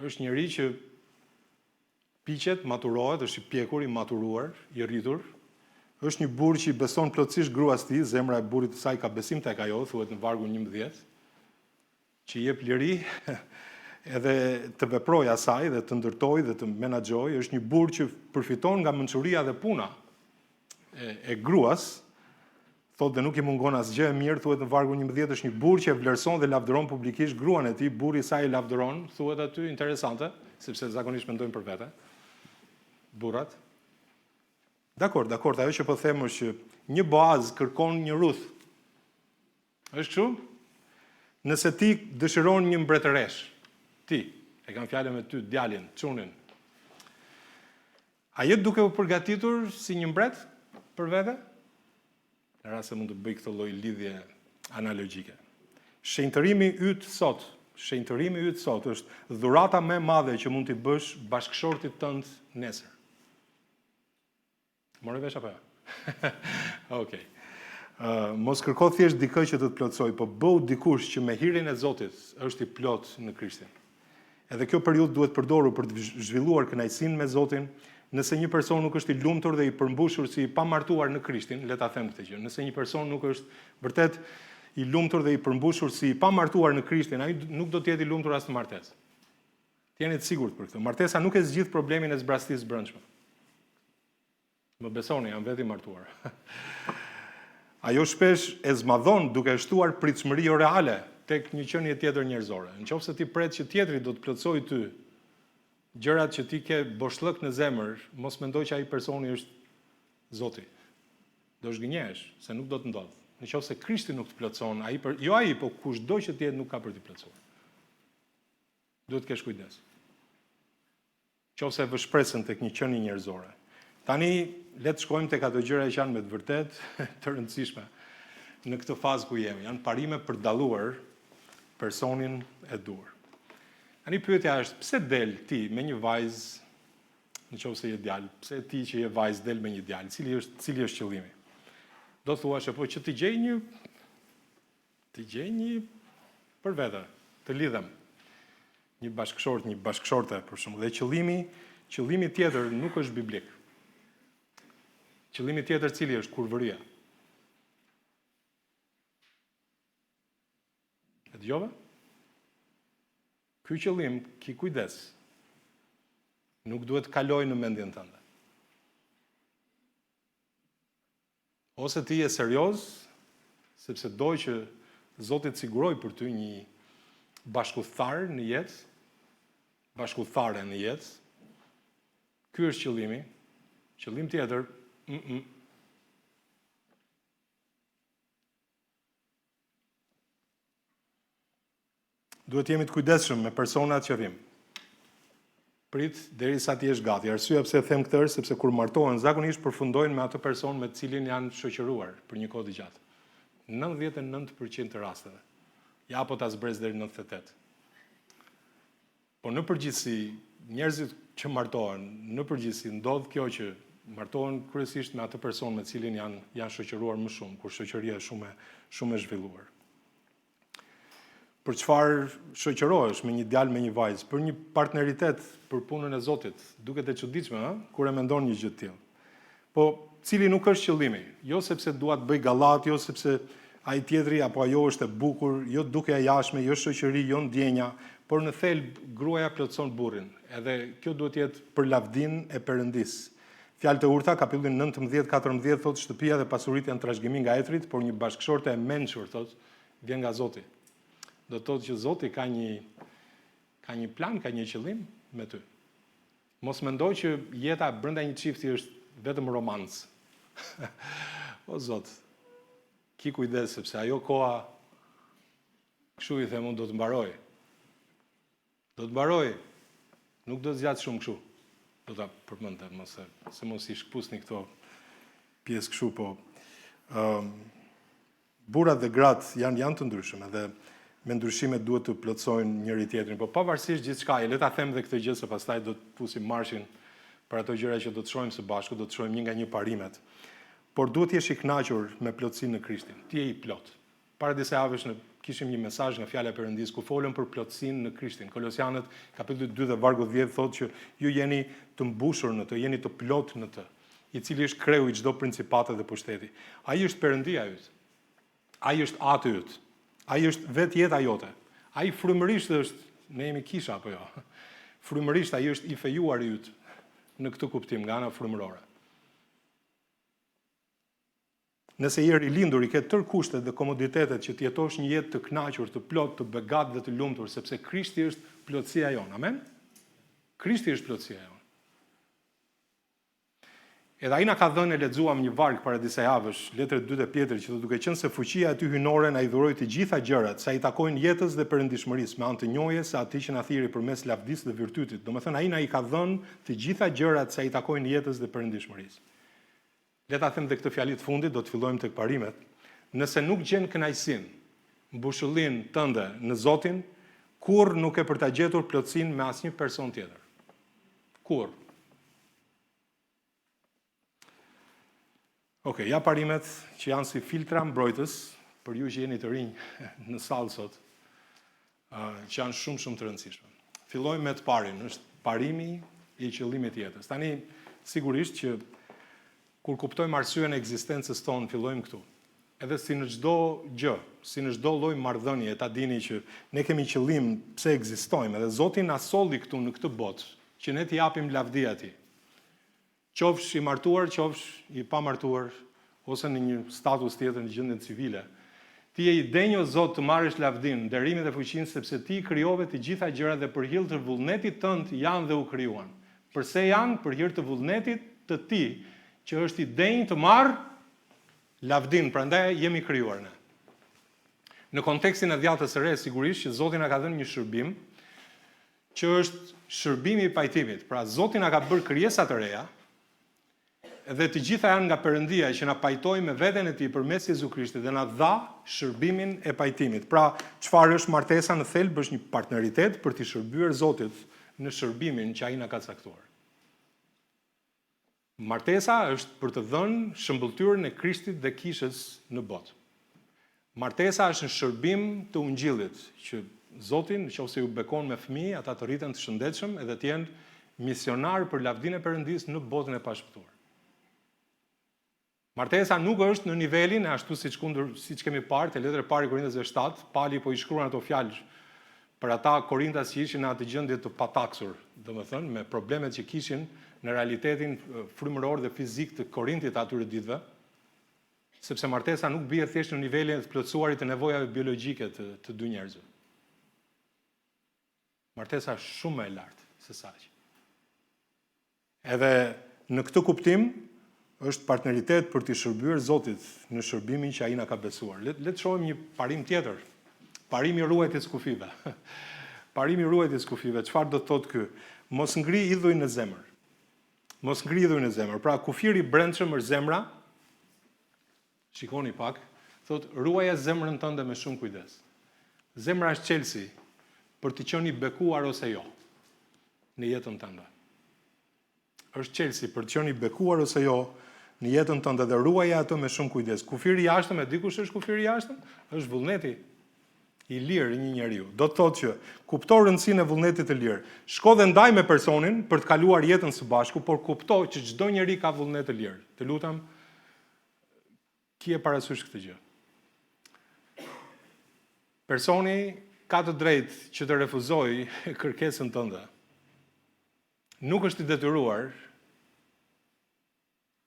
Është njëri që piqet, maturohet, është i pjekur, i maturuar, i rritur. Është një burr që i beson plotësisht gruas tij, zemra e burrit të saj ka besim tek ajo, thuhet në vargu 11, që i jep liri edhe të veprojë asaj dhe të ndërtojë dhe të menaxhojë. Është një burr që përfiton nga mençuria dhe puna e gruas. Thotë dhe nuk i mungon asgjë e mirë, thuhet në vargu 11, është një burr që e vlerëson dhe lavdëron publikisht gruan e tij, burri i saj e lavdëron, thuhet aty, interesante, sepse zakonisht mendojnë për vete. Burrat. Dakor, ajo që po them është që një Boaz kërkon një Ruth. Është kështu? Nëse ti dëshiron një mbretëresh, ti, e kam fjalën me ty, djalin, çunin. A je duke u përgatitur si një mbret për vete? Në rast se mund të bëj këtë lloj lidhje analogjike. Shenjtërimi yt sot është dhurata më e madhe që mund t'i bësh bashkëshortit tënd nesër. Morë vesh apo jo? Okej. Mos kërko thjesht dikë që të të plotësoj, po bëu dikush që me hirin e Zotit është i plot në Krishtin. Edhe kjo periudhë duhet përdorur për të zhvilluar kënaqësinë me Zotin. Nëse një person nuk është i lumtur dhe i përmbushur si i pamartuar në Krishtin, le ta them këtë gjë. Nëse një person nuk është vërtet i lumtur dhe i përmbushur si i pamartuar në Krishtin, ai nuk do të jetë i lumtur as në martesë. Jeni të sigurt për këtë. Martesa nuk e zgjidh problemin e zbrastisë brendshme. Më besoni, jam vetë i martuar. Ajo shpesh e zmadhon duke shtuar pritshmëri reale tek një qenie tjetër njerëzore. Nëse ti pret që tjetri do të plotësojë ty gjërat që ti ke boshllëk në zemër, mos mendoj që ai personi është Zoti. Do zhgënjesh se nuk do të ndodh. Nëse Krishti nuk të plotëson, ai, po kushdo që të jetë nuk ka për të plotësuar. Duhet të kesh kujdes. Nëse vëshpresën tek një qenie njerëzore. Tani le të shkojmë tek ato gjëra që janë me të vërtet të rëndësishme në këtë fazë ku jemi. Janë parime për dalluar personin e duhur. Tani pyetja është, pse del ti me një vajzë, nëse je djalë, pse ti që je vajzë del me një djalë, cili është qëllimi? Do thuash po që të gjej një për vete, të lidhem. Një bashkëshort, një bashkëshorte për shembull. Dhe qëllimi tjetër nuk është biblik. Qëllimi tjetër cili është kurvëria. E dëgjova? ky qëllim, ki kujdes, nuk duhet kaloj në mendjen tënde. Ose ti je serioz, sepse doj që Zoti të siguroj për ty një bashkëthar në jetë, bashkëthare në jetë. Ky është qëllimi. Qëllim tjetër, Duhet jemi të kujdesshëm me personat që rrim. Prit derisa ti jesh gati. Arsyeja pse them këtë është sepse kur martohen zakonisht përfundojnë me atë person me të cilin janë shoqëruar për një kohë të gjatë. 99% të rasteve. Ja apo ta zbres deri në 98. Po në përgjithësi, njerëzit që martohen, në përgjithësi ndodh kjo që martohen kryesisht me atë person me të cilin janë shoqëruar më shumë, kur shoqëria është shumë e zhvilluar. Për çfarë shoqërohesh me një djalë me një vajzë? Për një partneritet për punën e Zotit. Duket e çuditshme, kur e mendon një gjë të tillë. Po, cili nuk është qëllimi? Jo sepse dua të bëj gallat, jo sepse ai tjetri apo ajo është e bukur, jo dukja e jashtme, jo shoqëri, jo ndjenja, por në thelb gruaja plotson burrin. Edhe kjo duhet të jetë për lavdin e Perëndis. Fjalët e urta, kapitulli 19-14 thotë shtëpia dhe pasuritë janë trashëgimi nga etrit, por një bashkëshorte e mençur thotë vjen nga Zoti. Do të thotë që Zoti ka një plan, ka një qëllim me ty. Mos mendoj që jeta brenda një çifti është vetëm romancë. O Zot, ki kujdes sepse ajo koha, kështu i them unë, do të mbaroj. Do të mbaroj. Nuk do të zgjat shumë kështu. Do ta përmendem se mos i shkpusni këto pjesë kështu, po burrat dhe gratë janë të ndryshëm, edhe me ndryshime duhet të plotsojnë njëri tjetrin, po pavarësisht gjithçka, le ta them dhe këtë gjë se pastaj do të pusim marshin për ato gjëra që do të shohim së bashku, do të shohim një nga një parimet. Por duhet të jesh i kënaqur me plotësinë në Krishtin. Ti je i plot. Para disa javësh kishim një mesazh nga fjala e Perëndis ku folëm për plotësinë në Krishtin. Kolosianët kapitulli 2 dhe vargu 10 thotë që ju jeni të mbushur në të, jeni të plot në të, i cili është kreu i çdo principate dhe pushteti. Ai është Perëndia yt. Ai është ati yt. Ai është vetë jeta jote. Ai frymërisht është, ne jemi kisha apo jo. Frymërisht ai është i fejuar yt në këtë kuptim nga ana frymërore. Nëse je i lindur, i ke tërë kushtet dhe komoditetet që të jetosh një jetë të kënaqur, të plot, të begat dhe të lumtur, sepse Krishti është plotësia jonë. Amen? Krishti është plotësia jonë. Edhe ai na ka dhënë, lexuam një varg para disa javësh, letrat 2 të Pjetrit, që duke qenë se fuqia e tij hynore na i dhuroi të gjitha gjërat, sa i takojnë jetës dhe perëndishmërisë, me anë të njohjes së atij që na thirri përmes lavdisë dhe virtytit. Domethënë ai na i ka dhënë të gjitha gjërat sa i takojnë jetës dhe perëndishmërisë. Le ta them dhe këtë fjali të fundit, do të fillojmë tek parimet. Nëse nuk gjen kënaqësinë, mbushullinë tënde në Zotin, kurrë nuk e për ta gjetur plotësinë me asnjë person tjetër. Kurrë. Okej, ja parimet që janë si filtra mbrojtës për ju që jeni të rinj në sallë sot, që janë shumë të rëndësishme. Fillojmë me të parin, është parimi i qëllimit të jetës. Tani sigurisht që kur kuptojmë arsyeën e ekzistencës tonë, fillojmë këtu. Edhe si në çdo gjë, si në çdo lloj marrëdhënie, ta dini që ne kemi qëllim pse ekzistojmë, edhe Zoti na solli këtu në këtë botë, që ne t'i japim lavdi atij. Qofsh i martuar, qofsh i pa martuar, ose në një status tjetër në gjendjen civile. Ti je i denjë o Zot të marrësh lavdin, nderimin dhe fuqinë, sepse ti krijove të gjitha gjërat dhe për hir të vullnetit tënd janë dhe u krijuan. Përse janë? Për hir të vullnetit të ti, që është i denjë të marrë lavdin, prandaj jemi krijuar ne. Në kontekstin e dhjatës së re, sigurisht që Zoti na ka dhënë një shërbim, që është shërbimi i pajtimit. Pra Zoti na ka bërë krijesa të reja, dhe të gjitha janë nga Perëndia që na pajtoi me veten e tij përmes Jezu Krishtit dhe na dha shërbimin e pajtimit. Pra, çfarë është martesa në thelb? Është një partneritet për të shërbyer Zotit në shërbimin që ai na ka caktuar. Martesa është për të dhënë shëmbulltyrën e Krishtit dhe kishës në botë. Martesa është në shërbim të ungjillit, që Zoti, nëse ju bekon me fëmijë, ata të rriten të shëndetshëm edhe të jenë misionar për lavdinë e Perëndisë në botën e pashpëtuar. Martesa nuk është në nivelin e ashtu siç kemi parë te letra e parë Korintasve 7, Pali po i shkruan ato fjalë për ata Korintas që ishin në atë gjendje të pataksur, domethënë me problemet që kishin në realitetin frymëror dhe fizik të Korintit atyre ditëve, sepse martesa nuk bie thjesht në nivelin e plotësuarit të nevojave biologjike të dy njerëzve. Martesa është shumë më e lartë se saq. Edhe në këtë kuptim është partneritet për të shërbyer Zotit në shërbimin që ai na ka besuar. Le të shohim një parim tjetër. Parimi i ruajtjes kufive. Parimi i ruajtjes kufive, çfarë do të thotë ky? Mos ngri idhuj në zemër. Mos ngri idhuj në zemër. Pra kufiri i brendshëm është zemra. Shikoni pak, thotë ruaje zemrën tënde me shumë kujdes. Zemra është çelësi për të qenë i bekuar ose jo në jetën tënde. Është çelësi për të qenë i bekuar ose jo në jetën tënde dhe ruaje atë me shumë kujdes. Kufiri i jashtëm, e di kush është kufiri i jashtëm? Është vullneti i lirë i një njeriu. Do të thotë që kupto rëndësinë e vullnetit të lirë. Shko dhe ndaj me personin për të kaluar jetën së bashku, por kupto që çdo njeri ka vullnet të lirë. Të lutem, kije parasysh këtë gjë. Personi ka të drejtë që të refuzojë kërkesën tënde. Nuk është i detyruar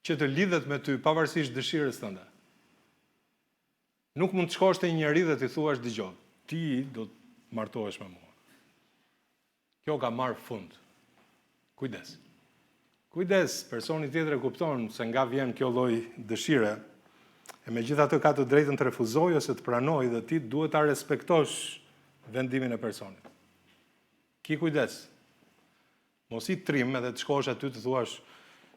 që të lidhet me ty pavarësisht dëshirës tënde. Nuk mund të shkosh te një njeri dhe t'i thuash dëgjoj, ti do të martohesh me mua. Kjo ka marrë fund. Kujdes. Kujdes, personi tjetër e kupton se nga vjen kjo lloj dëshire, e megjithatë ka të drejtën të refuzojë ose të pranojë dhe ti duhet ta respektosh vendimin e personit. Ki kujdes. Mos i trim edhe të shkosh aty të thuash,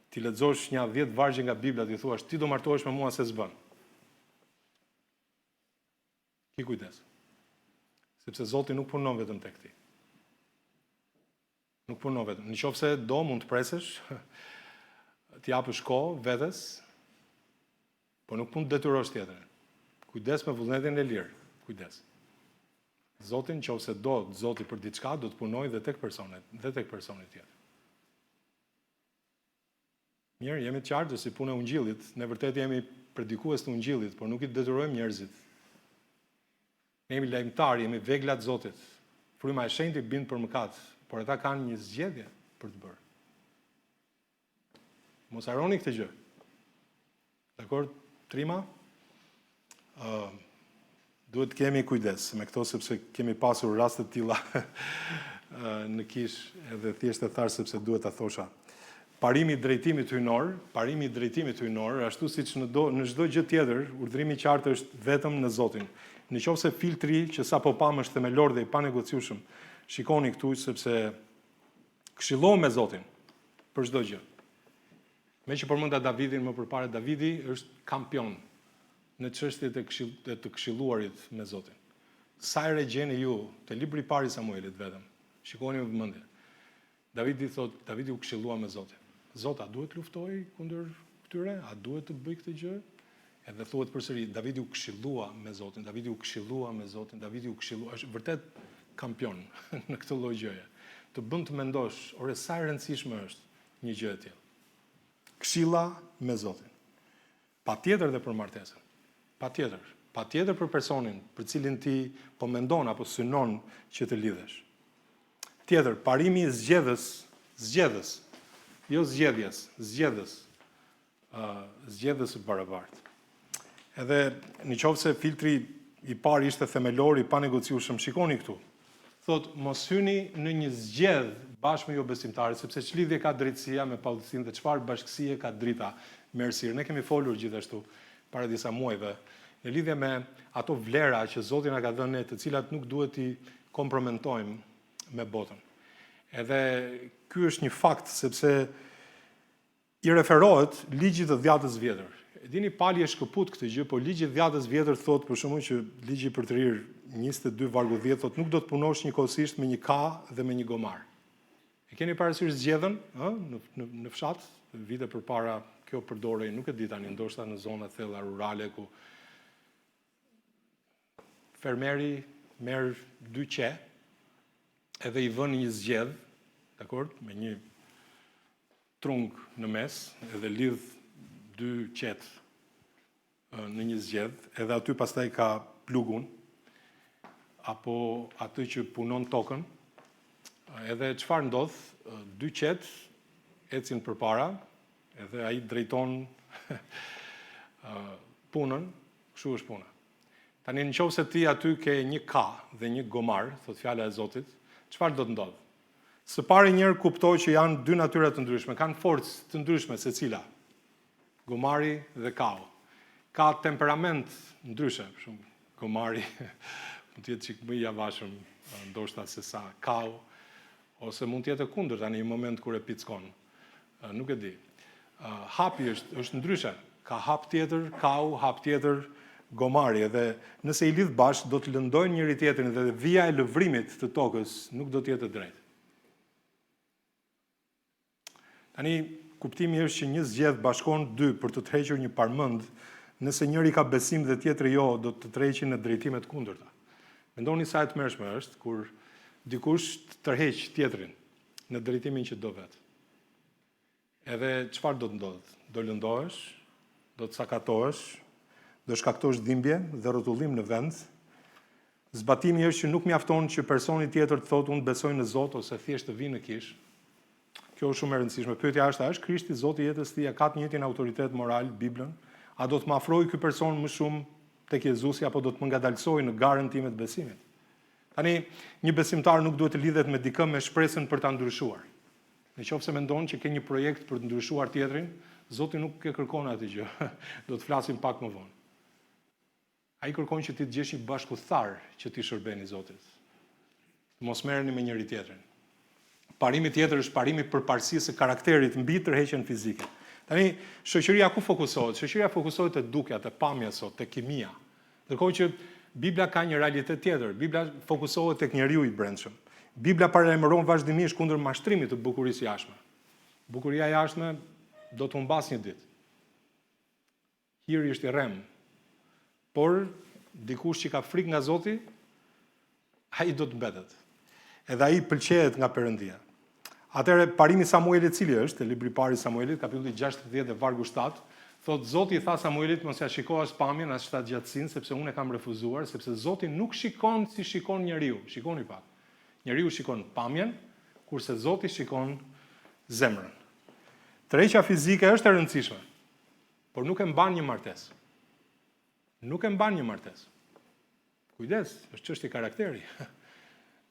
ti lexosh një 10 vargje nga Bibla, ti thuash ti do martohesh me mua se s'bën. Ki kujdes. Sepse Zoti nuk punon vetëm tek ti. Nuk punon vetëm. Nëse do mund të presësh, ti japësh kohë vetes, po nuk mund të detyrosh tjetrin. Kujdes me vullnetin e lirë. Kujdes. Zotin nëse do Zoti për diçka, do të punojë dhe tek personi tjetër. Mirë, jemi të qartë si punë e ungjillit, ne vërtet jemi predikues të ungjillit, por nuk i detyrojmë njerëzit. Ne jemi lajmtar, jemi vegla të Zotit. Fryma e shenjtë bind për mëkat, por ata kanë një zgjedhje për të bërë. Mos harroni këtë gjë. Dakor, trima? Duhet kemi kujdes me këto sepse kemi pasur raste të tilla në kish edhe thjesht e thash sepse duhet ta thosha. Parimi i drejtimit hyjnor, ashtu siç në çdo gjë tjetër, urdhrimi i qartë është vetëm në Zotin. Nëse filtri që sapo pam është themelor dhe i panegociueshëm, shikoni këtu sepse këshillo me Zotin për çdo gjë. Me që përmenda Davidin më përpara, Davidi është kampion në çështjet e të këshilluarit me Zotin. Sa herë gjeni ju te libri i parë i Samuelit vetëm. Shikoni me vëmendje. Davidi u këshillua me Zotin. Zot, a duhet luftoj kundër këtyre? A duhet të bëj këtë gjë? Edhe thuhet përsëri, Davidi u këshillua me Zotin, Davidi u këshillua, është vërtet kampion në këtë lloj gjëje. Të bën të mendosh, ore sa e rëndësishme është një gjë e tillë. Këshilla me Zotin. Patjetër dhe për martesën. Patjetër për personin për cilin ti po mendon apo synon që të lidhesh. Tjetër, parimi i zgjedhës, jo zgjedhjes, zgjedhës së barabartë. Edhe nëse filtri i parë ishte themelor i panegociueshëm, shikoni këtu. Thot, mos hyni në një zgjedhje bashkë me jo besimtarët, sepse ç'lidhje ka drejtësia me pallësinë dhe çfarë bashkësie ka drita me errësirë. Ne kemi folur gjithashtu para disa muajve në lidhje me ato vlera që Zoti na ka dhënë ne, të cilat nuk duhet i kompromentojmë me botën. Edhe ky është një fakt sepse i referohet ligjit të dhjatës vjetër. E dini pali e shkëput këtë gjë, por ligji i dhjatës vjetër thot për shkakun që ligji për të rirë 22:10 thot nuk do të punosh njëkohësisht me një ka dhe me një gomar. E keni parasysh zgjedhën, në fshat, vite përpara kjo përdorej, nuk e di tani, ndoshta në zona thella rurale ku fermeri merr 2 qe edhe i vën një zgjedh, dakor, me një trung në mes, edhe lidh 2 qet në një zgjedh, edhe aty pastaj ka plugun. apo aty që punon tokën, edhe çfarë ndodh, dy qet ecin përpara, edhe ai drejton punën, kështu është puna. Tani nëse ti aty ke një ka dhe një gomar, thot fjala e Zotit, çfarë do të ndodh? Së pari njërë kuptoj që janë dy natyra të ndryshme, kanë forcë të ndryshme secila, gomari dhe kau. Ka temperament ndryshe, për shumë, gomari mund të jetë çik më i javashëm ndoshta se sa kau, ose mund të jetë e kundërta në një moment kur e pickon. Nuk e di. Hapi është ndryshe. Ka hap tjetër kau, hap tjetër gomari, edhe nëse i lidh bashkë do të lëndojnë njëri tjetrin dhe vija e lëvrimit të tokës nuk do të jetë e drejtë. Tani, kuptimi është që një zgjedh bashkon dy për të tërhequr një parmend, nëse njëri ka besim dhe tjetri jo, do të tërheqin në drejtimet kundërta. Mendoni sa e tmerrshme është kur dikush të tërheq tjetrin në drejtimin që do vet. Edhe çfarë do të ndodh? Do lëndohesh, do të sakatohesh, do shkaktosh dhimbje dhe rrotullim në vend. Zbatimi është që nuk mjafton që personi tjetër të thotë unë besoj në Zot ose thjesht të vinë në kish. Kjo është shumë e rëndësishme. Pyetja është, a është Krishti Zoti i jetës tij, a ka të njëjtin autoritet moral, Biblën? A do të më afrojë ky person më shumë tek Jezusi apo do të më ngadalsojë në garën time të besimit? Tani, një besimtar nuk duhet të lidhet me dikë me shpresën për ta ndryshuar. Nëse mendon që ke një projekt për të ndryshuar tjetrin, Zoti nuk e kërkon atë gjë. Do të flasim pak më vonë. Ai kërkon që ti të gjesh një bashkëthar që ti shërbeni Zotit. Mos merreni me njëri tjetrin. Parimi tjetër është parimi përparësisë së karakterit mbi tërheqjen fizike. Tani, shoqëria ku fokusohet? Shoqëria fokusohet te dukja, te pamja sot, te kimia. Ndërkohë që Bibla ka një realitet tjetër. Bibla fokusohet tek njeriu i brendshëm. Bibla paralajmëron vazhdimisht kundër mashtrimit të bukurisë jashtme. Bukuria jashtme do të humbas një ditë. Hiri është i rrem. Por dikush që ka frikë nga Zoti, ai do të mbetet. Edhe ai pëlqejet nga Perëndia. Atëherë parimi Samuelit cili është, libri i parë i Samuelit, kapitulli 60 dhe vargu 7, thotë Zoti i tha Samuelit mos ia shiko as pamjen as shtatgjatësinë, sepse unë e kam refuzuar, sepse Zoti nuk shikon si shikon njeriu. Shikoni pak. Njeriu shikon pamjen, kurse Zoti shikon zemrën. Tërheqja fizike është e rëndësishme, por nuk e mban një martesë. Nuk e mban një martesë. Kujdes, është çështje karakteri.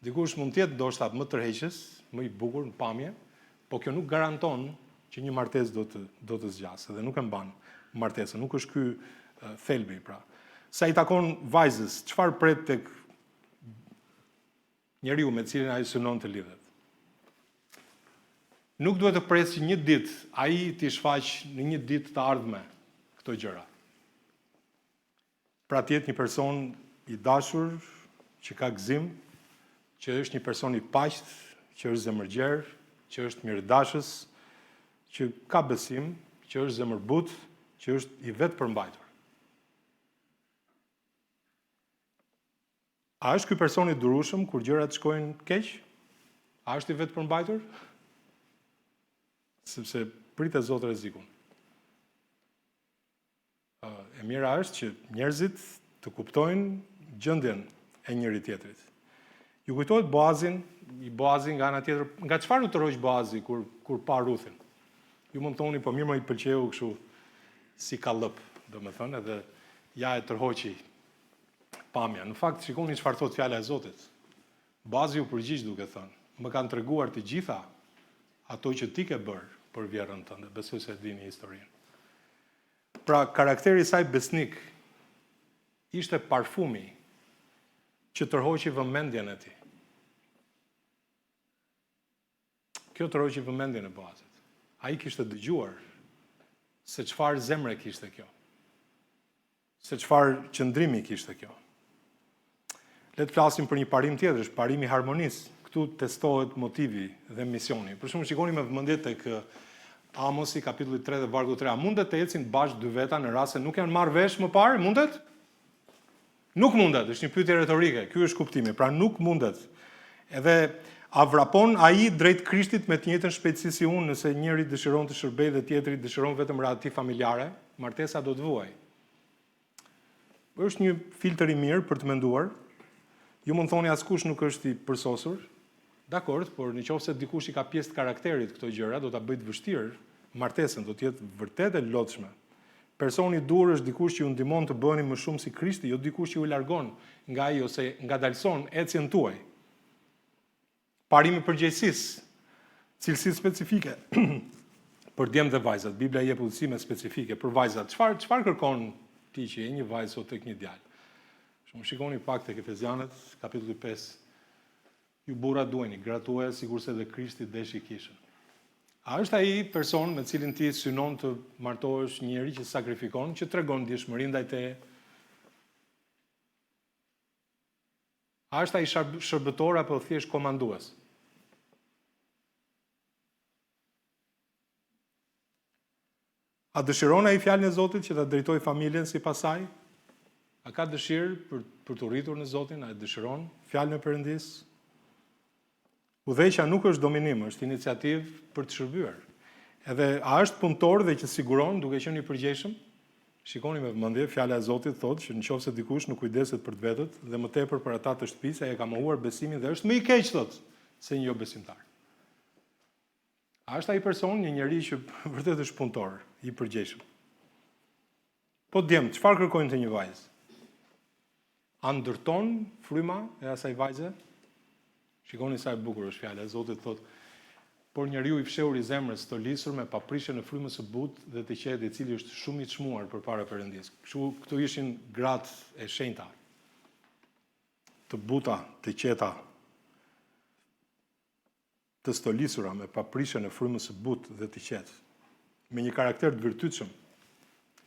Dikush mund të jetë ndoshta më tërheqës, më i bukur në pamje, po kjo nuk garanton që një martesë do të zgjasë dhe nuk e mban martesën, nuk është ky thelbi pra. Sa i takon vajzës, çfarë pret tek njeriu me cilin ai synon të lidhet? Nuk duhet të presë që një ditë ai t'i shfaq në një ditë të ardhme këto gjëra. Pra të jetë një person i dashur, që ka gëzim, që është një person i paqët, që është zemërgjer, që është mirëdashës, që ka besim, që është zemërbut, që është i vetë përmbajtur. A është ky person i durueshëm kur gjërat shkojnë keq? A është i vetë përmbajtur? Sepse pritet Zoti rrezikun. E mira është që njerëzit të kuptojnë gjendjen e njëri tjetrit. Ju kujtohet Boazi nga ana tjetër, nga çfarë u tërhoq Boazi kur pa Ruthin? Ju mund të thoni, po mirë më i pëlqeu kështu si kallëp, domethënë, edhe ja e tërhoqi pamja. Në fakt, shikoni çfarë thot fjala e Zotit. Boazi u përgjigj duke thënë, më kanë treguar të gjitha ato që ti ke bërë për vjerën tënde, besoj se e dini historinë. Pra, karakteri i saj besnik ishte parfumi që tërhoqi vëmendjen e tij. Kjo tërhoqi vëmendjen e Boazit. Ai kishte dëgjuar se çfarë zemre kishte kjo. Se çfarë qëndrimi kishte kjo. Le të flasim për një parim tjetër, është parimi i harmonisë. Këtu testohet motivi dhe misioni. Për shembull, shikoni me vëmendje tek Amosi, kapitulli 3 dhe vargu 3. A mundet të ecin bashkë dy veta në rast se nuk janë marrë vesh më parë? Mundet? Nuk mundet, është një pyetje retorike. Ky është kuptimi. Pra nuk mundet. Edhe a vrapon ai drejt Krishtit me të njëjtën shpejtësi si unë, nëse njëri dëshiron të shërbejë dhe tjetri dëshiron vetëm radhati familjare, martesa do të vuajë. Është një filtër i mirë për të menduar. Ju mund thoni askush nuk është i përsosur, dakord, por nëse dikush i ka pjesë të karakterit këto gjëra, do ta bëjë të vështirë martesën, do të jetë vërtet e lodhshme. Personi i dur është dikush që ju ndihmon të bëheni më shumë si Krishti, jo dikush që ju largon nga ai ose ngadalson ecjen tuaj. Parimi i përgjegjësisë, cilësi specifike për djemt dhe vajzat. Bibla jep udhësime specifike për vajzat. Çfarë kërkon ti që je një vajzë ose tek një djalë? Shumë shikoni pak tek Efezianët, kapitulli 5. Ju burra duheni, gratuaja sigurisht edhe Krishti deshi kishën. A është ai person me cilin ti synon të martohesh një njeri që sakrifikon, që tregon ndjeshmëri ndaj teje? A është ai shërbëtor apo thjesht komandues? A dëshiron ai fjalën e Zotit që ta drejtojë familjen sipas saj? A ka dëshirë për të rritur në Zotin? A e dëshiron fjalën e Perëndis? Udhëheqja nuk është dominim, është iniciativë për të shërbyer. Edhe a është punëtor dhe që siguron duke qenë i përgjegjshëm? Shikoni me vëmendje, fjala e Zotit thotë që nëse dikush nuk kujdeset për të vetët dhe më tepër për ata të shtëpisë, ai e ka mohuar besimin dhe është më i keq thotë se një jo besimtar. A është ai person një njerëz që vërtet është punëtor, i përgjegjshëm? Po djem, çfarë kërkojnë të një vajzë? A ndërton fryma e asaj vajze? Shikoni sa e bukur është fjala e Zotit thotë, por njeriu i fshehur i zemrës, të lisur me paprishjen e frymës së butë dhe të qetë, i cili është shumë i çmuar përpara Perëndis. Këtu ishin gratë e shenjta, të buta, të qeta, të stolisura me paprishjen e frymës së butë dhe të qetë, me një karakter të virtytshëm.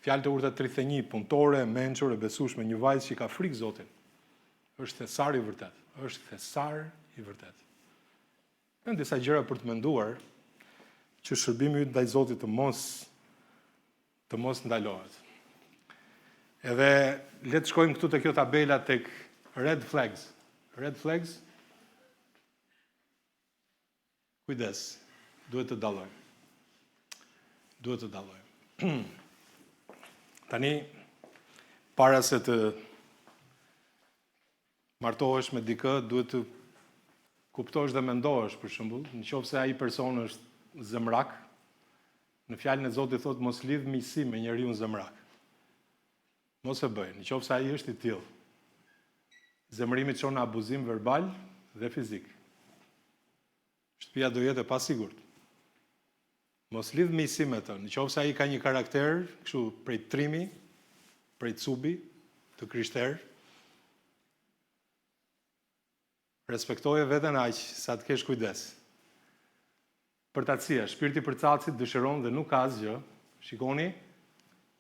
Fjalë të urta 31, punëtore, mençur, e besueshme, një vajzë që ka frikë Zotin. Është thesar i vërtet. Është thesar i vërtet. Në disa gjëra për të menduar që shërbimi yt ndaj Zotit të mos ndalohet. Edhe le të shkojmë këtu te kjo tabela tek red flags. Red flags. Kujdes, duhet të dallojmë. Duhet të dallojmë. Tani para se të martohesh me dikë, duhet të kuptosh dhe mendohesh, për shembull, nëse ai person është zemrak, në fjalën e Zotit thotë mos lidh miqësi me njeriu zemrak. Mos e bëj, nëse ai është i tillë. Zemrimi çon në abuzim verbal dhe fizik. Shtëpia do jetë e pasigurt. Mos lidh miqësi me të, nëse ai ka një karakter, kështu prej trimi, prej cubi, të krishterë, respektoje veten aq sa të kesh kujdes. Përtatësia, shpirti i përcatësit dëshiron dhe nuk ka asgjë. Shikoni,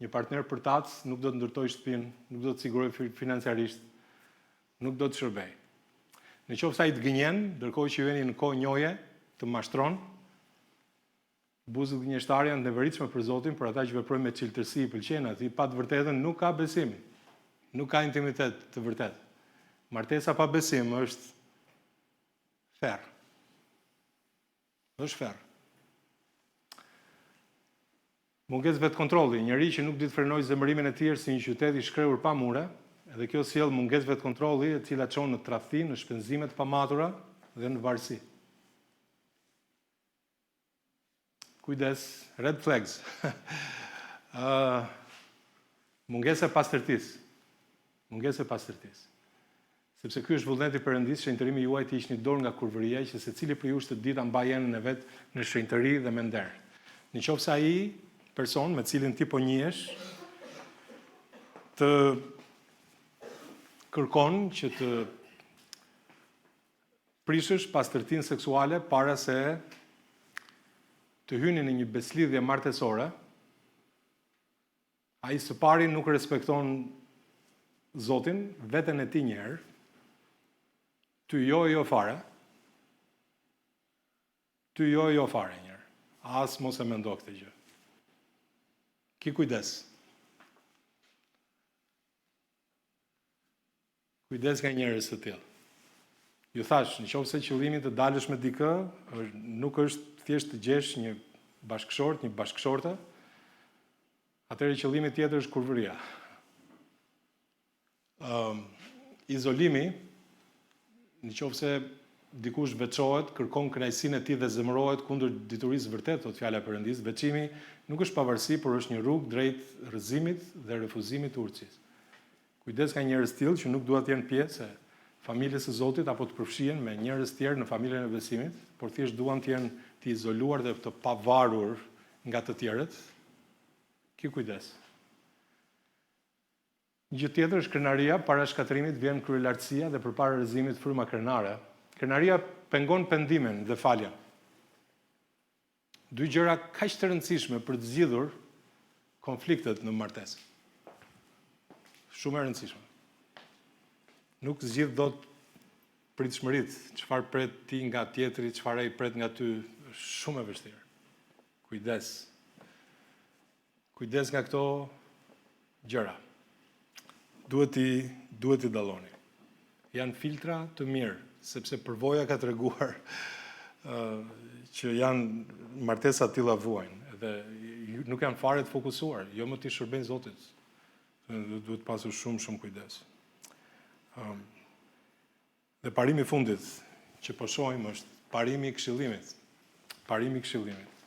një partner përtatës nuk do të ndërtojë shtëpinë, nuk do të sigurojë financiarisht, nuk do të shërbejë. Nëse ai të gënjen, ndërkohë që jeni në kohë njohje, të mashtron, buzët gënjeshtare janë të neveritshme për Zotin, por ata që veprojnë me çiltërsi i pëlqen atij, pa të vërtetën nuk ka besim, nuk ka intimitet të vërtetë. Martesa pa besim është ferr. Është ferr. Mungesë vetkontrolli, njëri që nuk di të frenojë zemërimin e tij si një qytet i shkrehur pa mure, edhe kjo sjell mungesë vetkontrolli, e cila çon në tradhti, në shpenzime të pamatura dhe në varësi. Kujdes, red flags. Mungesë e pastërtisë. Mungesë e pastërtisë. Sepse ky është vullneti i Perëndisë, shenjtërimi juaj të hiqni dorë nga kurvëria, që secili prej jush të ditë mbaj jenën e vet në shenjtëri dhe me nder. Nëse ai person me cilin ti po njihesh të kërkon që të prishësh pastërtinë seksuale para se të hyni në një beslidhje martesore, ai së pari nuk respekton Zotin, veten e tij një herë, ty jo fare. Ty jo fare njërë. As mos e mendo këtë gjë. Ki kujdes. Kujdes nga njerëz të tillë. Ju thash, nëse qëllimi të dalësh me dikë, nuk është thjesht të gjesh një bashkëshort, një bashkëshorte, atëherë qëllimi tjetër është kurvëria. Izolimi nëse dikush veçohet, kërkon kënaqësinë e tij dhe zemërohet kundër diturisë vërtet, thot fjala e Perëndisë, veçimi nuk është pavarësi, por është një rrugë drejt rrëzimit dhe refuzimit të urtësisë. Kujdes ka njerëz tillë që nuk duan të jenë pjesë e familjes së Zotit apo të përfshihen me njerëz tjerë në familjen e besimit, por thjesht duan të jenë të izoluar dhe të pavarur nga të tjerët. Ki kujdes. Një gjë tjetër është krenaria, para shkatërimit vjen kryelartësia dhe përpara rrëzimit fryma krenare. Krenaria pengon pendimin dhe faljen. Dy gjëra kaq të rëndësishme për të zgjidhur konfliktet në martesë. Shumë e rëndësishme. Nuk zgjidh dot pritshmëritë, çfarë pret ti nga tjetri, çfarë ai pret nga ty, është shumë e vështirë. Kujdes. Kujdes nga këto gjëra. Duhet i dalloni. Janë filtra të mirë, sepse përvoja ka treguar që janë martesa të tilla vuajnë dhe nuk janë fare të fokusuar, jo më të shërbejnë Zotit. Duhet pasur shumë kujdes. Dhe parimi i fundit që po shohim është parimi i këshillimit. Parimi i këshillimit.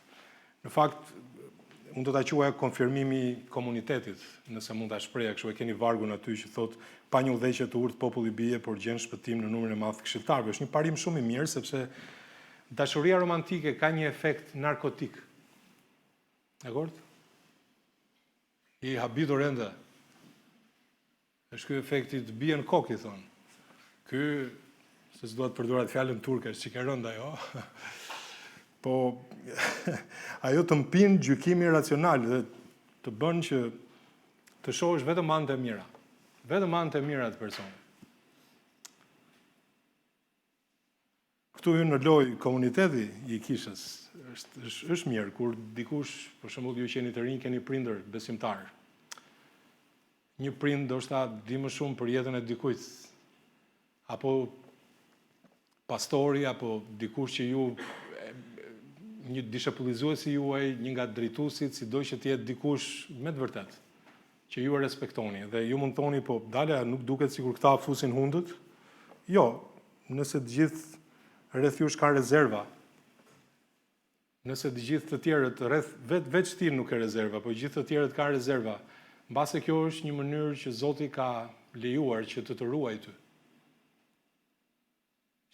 Në fakt, unë do ta quaja konfirmimi i komunitetit, nëse mund ta shpreha kështu, e keni vargun aty që thotë pa një udhëheqje të urtë populli bie, por gjen shpëtim në numrin e madh të këshilltarëve. Është një parim shumë i mirë sepse dashuria romantike ka një efekt narkotik. Dakor? I habitur ende. Është ky efekti të bie në kokë, i thonë. Ky, se s'dua të përdorat fjalën turke, që ka rënd ajo. Po ajo të mpin gjykimi racional dhe të bën që të shohësh vetëm anët e mira. Vetëm anët e mira të personit. Këtu hyn në lojë komuniteti i kishës. Është mirë kur dikush, për shembull, ju qeni të rinj, keni prindër besimtar. Një prind ndoshta di më shumë për jetën e dikujt, apo pastori, apo dikush që ju, një dishepullizuesi juaj, një nga drejtuesit, sido që të jetë dikush me të vërtet, që ju e respektoni, dhe ju mund thoni, po dale, nuk duket sikur këta fusin hundët? Jo, nëse të gjithë rreth jush kanë rezerva, nëse të gjithë të tjerët rreth veç ti nuk ka rezerva, po gjithë të tjerët kanë rezerva, mbase kjo është një mënyrë që Zoti ka lejuar që të ruaj ty.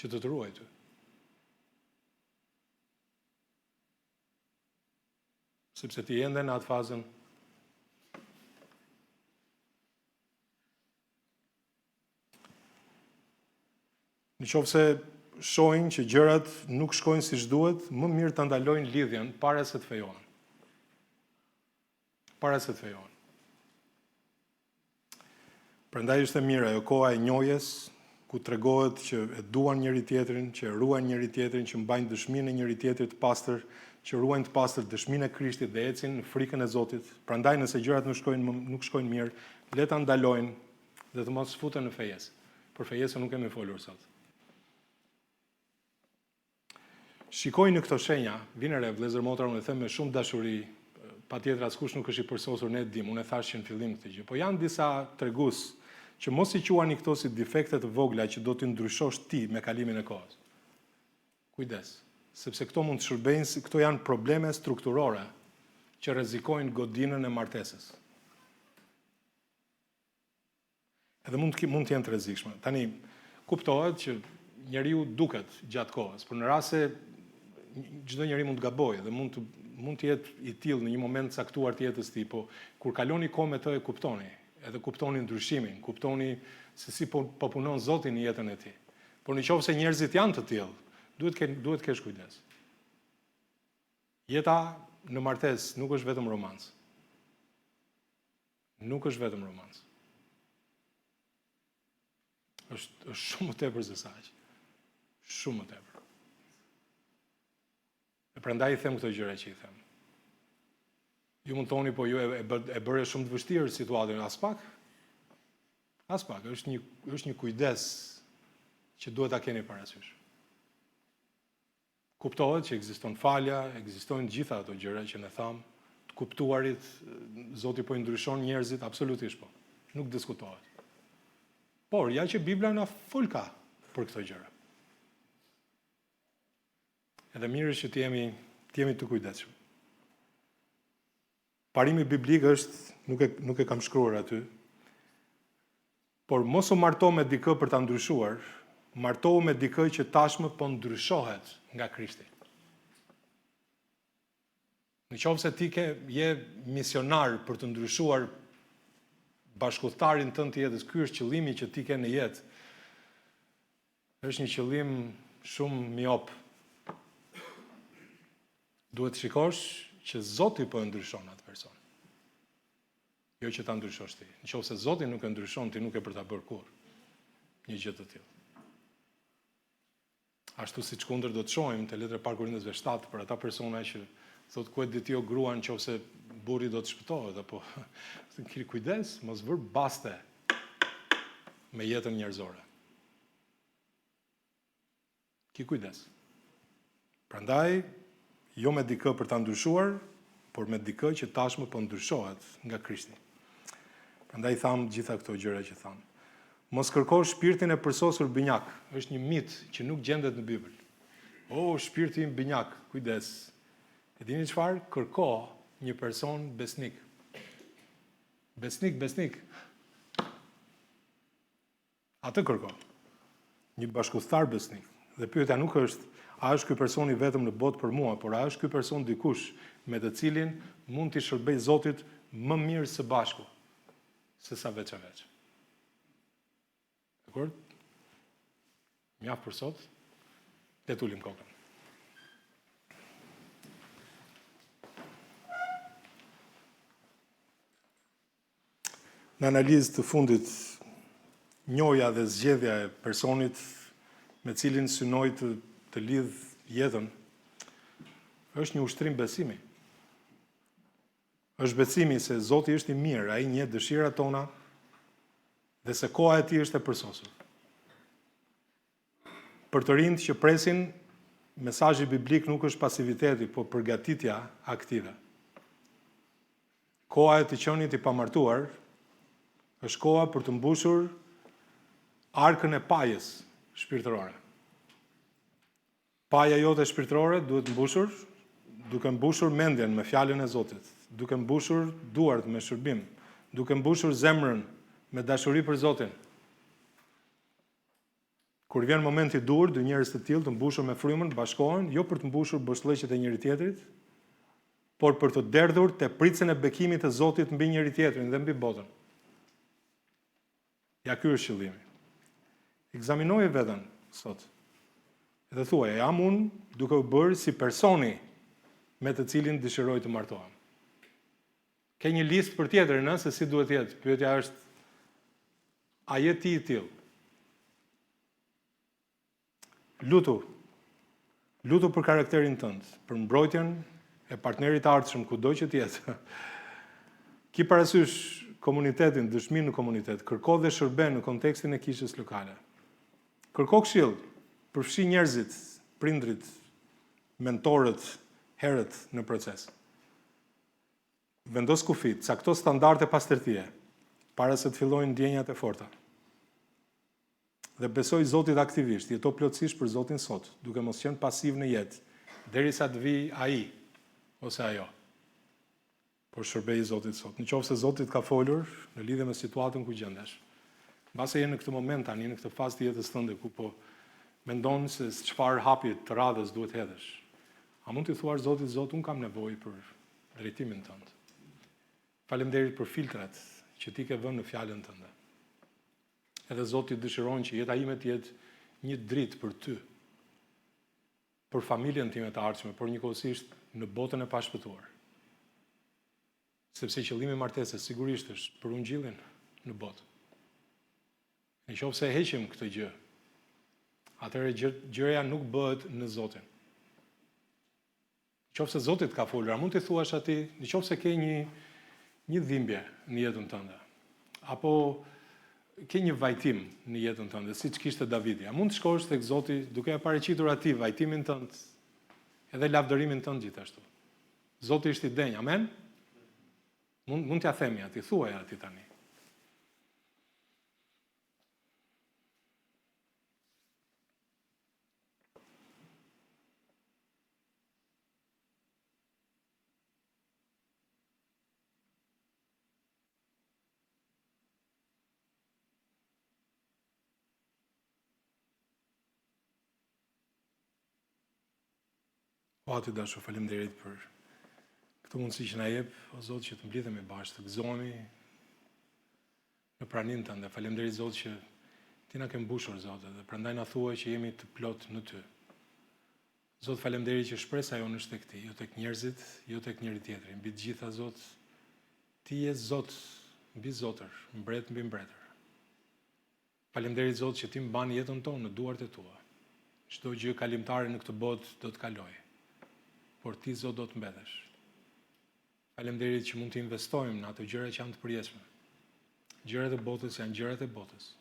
Që të ruaj ty. Sepse ti ende në atë fazën në qoftë se shohin që gjërat nuk shkojnë siç duhet, më mirë ta ndalojnë lidhjen para se të fejohen. Para se të fejohen. Prandaj është e mirë ajo koha e njohjes, ku tregohet që e duan njëri tjetrin, që e ruajnë njëri tjetrin, që mbajnë dëshminë e njëri tjetrit të pastër, që ruajnë të pastër dëshminë e Krishtit dhe ecin në frikën e Zotit. Prandaj nëse gjërat nuk shkojnë mirë, le ta ndalojnë dhe të mos futen në fejesë. Për fejesën nuk kemi folur sot. Shikojnë në këto shenja, vini re vëllezër motra, unë e them me shumë dashuri, patjetër askush nuk është i përsosur, ne e dim, unë e thash që në fillim këtë gjë, po janë disa tregues që mos i quani këto si defekte të vogla që do t'i ndryshosh ti me kalimin e kohës. Kujdes, sepse këto mund të shërbejnë, këto janë probleme strukturore që rrezikojnë godinën e martesës. Edhe mund të jenë të rrezikshme. Tani kuptohet që njeriu duket gjatë kohës, por në rast se çdo njeri mund të gabojë dhe mund të jetë i tillë në një moment caktuar të jetës tij, po kur kaloni kohë me të e kuptoni, edhe kuptoni ndryshimin, kuptoni se si po punon Zoti në jetën e tij. Por nëse njerëzit janë të tillë, duhet kesh kujdes. Jeta në martesë nuk është vetëm romanc. Nuk është vetëm romanc. Është shumë më tepër se saq. Shumë më tepër. E prandaj i them këto gjëra që i them. Ju mund thoni, po ju e bëre shumë të vështirë situatën, as pak. As pak, është një kujdes që duhet ta keni parasysh. Kuptohet që ekziston falja, ekzistojnë gjitha ato gjëra që ne tham, të kuptuarit, Zoti po i ndryshon njerëzit, absolutisht po. Nuk diskutohet. Por ja që Bibla na fol ka për këto gjëra. Edhe mirë është që t'jemi të kujdesshëm. Parimi biblik është, nuk e kam shkruar aty, por mos u marto me dikë për ta ndryshuar, martohu me dikë që tashmë po ndryshohet nga Krishti. Në qoftë se ti je misionar për të ndryshuar bashkëudhëtarin tënd të jetës, ky është qëllimi që ti ke në jetë. Është një qëllim shumë miop. Duhet të shikosh që Zoti po e ndryshon atë person. Jo që ta ndryshosh ti. Nëse Zoti nuk e ndryshon, ti nuk e për ta bërë kurrë një gjë të tillë. Ashtu siç kundër do të shohim te letra e parë Korintësve 7 për ata persona që thotë ku e di ti o grua nëse burri do të shpëtohet apo keni kujdes, mos vër baste me jetën njerëzore. Ki kujdes. Prandaj jo me dikë për ta ndryshuar, por me dikë që tashmë po ndryshohet nga Krishti. Prandaj tham gjitha këto gjëra që tham. Mos kërko shpirtin e përsosur binjak. Është një mit që nuk gjendet në Bibël. Shpirti im binjak, kujdes. E dini çfarë? Kërko një person besnik. Besnik. Atë kërko. Një bashkëudhëtar besnik. Dhe pyetja nuk është, a është ky personi vetëm në botë për mua, por a është ky person dikush me të cilin mund t'i shërbej Zotit më mirë së bashku, se sa veç a veç. Dakor? Mjaft për sot. Le t'ulim kokën. Në analizë të fundit, njohja dhe zgjedhja e personit me cilin synoj të lidh jetën, është një ushtrim besimi. Është besimi se Zoti është i mirë, ai njeh dëshirat tona dhe se koha e tij është e përsosur. Për të rinjt që presin, mesazhi biblik nuk është pasiviteti, por përgatitja aktive. Koha e të qenit i pamartuar është koha për të mbushur arkën e pajës shpirtërore. Paja jote shpirtërore duhet mbushur, duke mbushur mendjen me fjalën e Zotit, duke mbushur duart me shërbim, duke mbushur zemrën me dashuri për Zotin. Kur vjen momenti i dur, dy njerëz të tillë të mbushur me frymën bashkohen, jo për të mbushur boshllëqet e njëri tjetrit, por për të derdhur tepritsen e bekimit të Zotit mbi njëri tjetrin dhe mbi botën. Ja ky është qëllimi. Ekzaminoje veten sot. Dhe thuaj, jam unë duke u bërë si personi me të cilin dëshiroj të martohem. Ke një listë për tjetrin, se si duhet jetë. Pyetja është, a je ti i tillë? Lutu për karakterin tënd, për mbrojtjen e partnerit ardhshëm kudo që të jetë. Ki parasysh komunitetin, dëshmi në komunitet, kërko dhe shërben në kontekstin e kishës lokale. Kërko këshill, përfshi njerëzit, prindrit, mentorët, herët në proces. Vendos kufit, cakto standarde pastërtie, para se të fillojnë ndjenjat e forta. Dhe besoj Zotit aktivisht, jeto plotësisht për Zotin sot, duke mos qenë pasiv në jetë, derisa të vi ai ose ajo. Por shërbej Zotit sot. Nëse Zoti ka folur në lidhje me situatën ku gjendesh, mbase je në këtë moment tani, në këtë fazë të jetës tënde ku po mendon se çfarë hapi të radhës duhet hedhësh. A mund t'i thuash Zotit, Zot, unë kam nevojë për drejtimin tënd. Faleminderit për filtrat që ti ke vënë në fjalën tënde. Edhe Zoti dëshiron që jeta ime të jetë një dritë për ty, për familjen time të ardhshme, por njëkohësisht në botën e pashpëtuar. Sepse qëllimi i martesës sigurisht është për ungjillin në botë. Nëse heqim këtë gjë, atëherë gjëja nuk bëhet në Zotin. Nëse Zoti ka folur, a mund të thuash atij, nëse ke një dhimbje në jetën tënde, apo ke një vajtim në jetën tënde, siç kishte Davidi, a mund të shkosh tek Zoti duke e paraqitur atij vajtimin tënd, edhe lavdërimin tënd gjithashtu. Zoti është i denj, amen? Mund t'ja themi atij, thuaj atij tani. Pati dashur, faleminderit për këtë mundësi që na jep, o Zot, që të mblidhemi bashkë, të gëzohemi në praninë tënde. Faleminderit Zot që ti na ke mbushur, Zot, dhe prandaj na thuaj që jemi të plot në ty. Zot, faleminderit që shpresa jonë është tek ti, jo tek njerëzit, jo tek njëri tjetri. Mbi të gjitha, Zot, ti je Zot mbi zotër, mbret mbi mbretër. Faleminderit Zot që ti mban jetën tonë në duart e tua. Çdo gjë kalimtare në këtë botë do të kalojë, por ti Zot do të mbetesh. Faleminderit që mund të investojmë në ato gjëra që janë të përjetshme. Gjërat e botës janë gjërat e botës.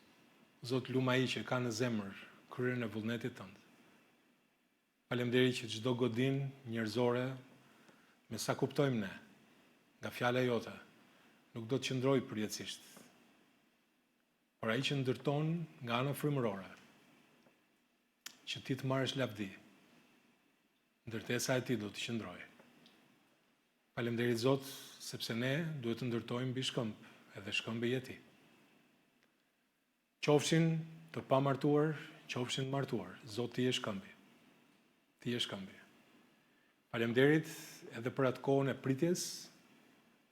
Zot, lum ai që ka në zemër kryen e vullnetit tënd. Faleminderit që çdo godinë njerëzore, me sa kuptojmë ne, nga fjala jote, nuk do të qëndrojë përjetësisht. Por ai që ndërton nga ana frymërore, që ti të marrësh lavdi, ndërtesa e ti do të qëndrojë. Faleminderit Zot, sepse ne duhet të ndërtojmë mbi shkëmb, edhe shkëmbi je ti. Qofshin të pamartuar, qofshin të martuar, Zot ti je shkëmbi. Ti je shkëmbi. Faleminderit edhe për atë kohën e pritjes,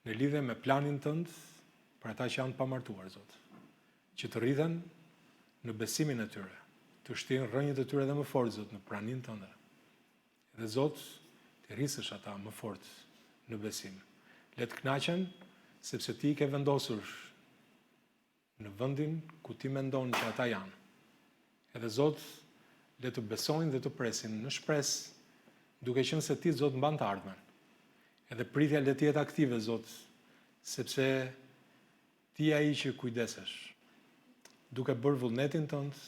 në lidhje me planin tënd për ata që janë të pamartuar, Zot, që të rrithen në besimin e tyre, të shtirin rrënjët e tyre edhe më fort, Zot, në praninë tënde. Dhe Zot, të rrisësh ata më fort në besim. Le të kënaqen, sepse ti ke vendosur në vendin ku ti mendon që ata janë. Edhe Zot, le të besojnë dhe të presin në shpresë, duke qenë se ti, Zot, mban të ardhmen. Edhe pritja le të jetë aktive, Zot, sepse ti je ai që kujdesesh. Duke bërë vullnetin tënd,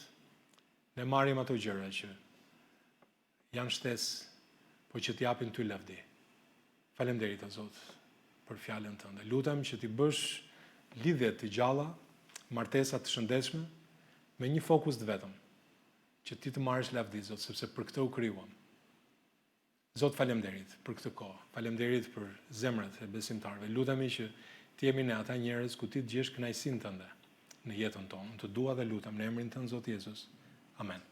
ne marrim ato gjëra që janë shtesë, po që t'japin ty lavdi. Faleminderit, o Zot, për fjalën tënde. Lutem që ti bësh lidhje të gjalla, martesa të shëndetshme, me një fokus të vetëm, që ti të marrësh lavdi, Zot, sepse për këtë u krijuam. Zot, faleminderit për këtë kohë. Faleminderit për zemrat e besimtarëve. Lutemi që ti jemi ne ata njerëz ku ti të gjesh kënaqësinë tënde në jetën tonë. Të dua dhe lutem në emrin tënd, Zot Jezus. Amen.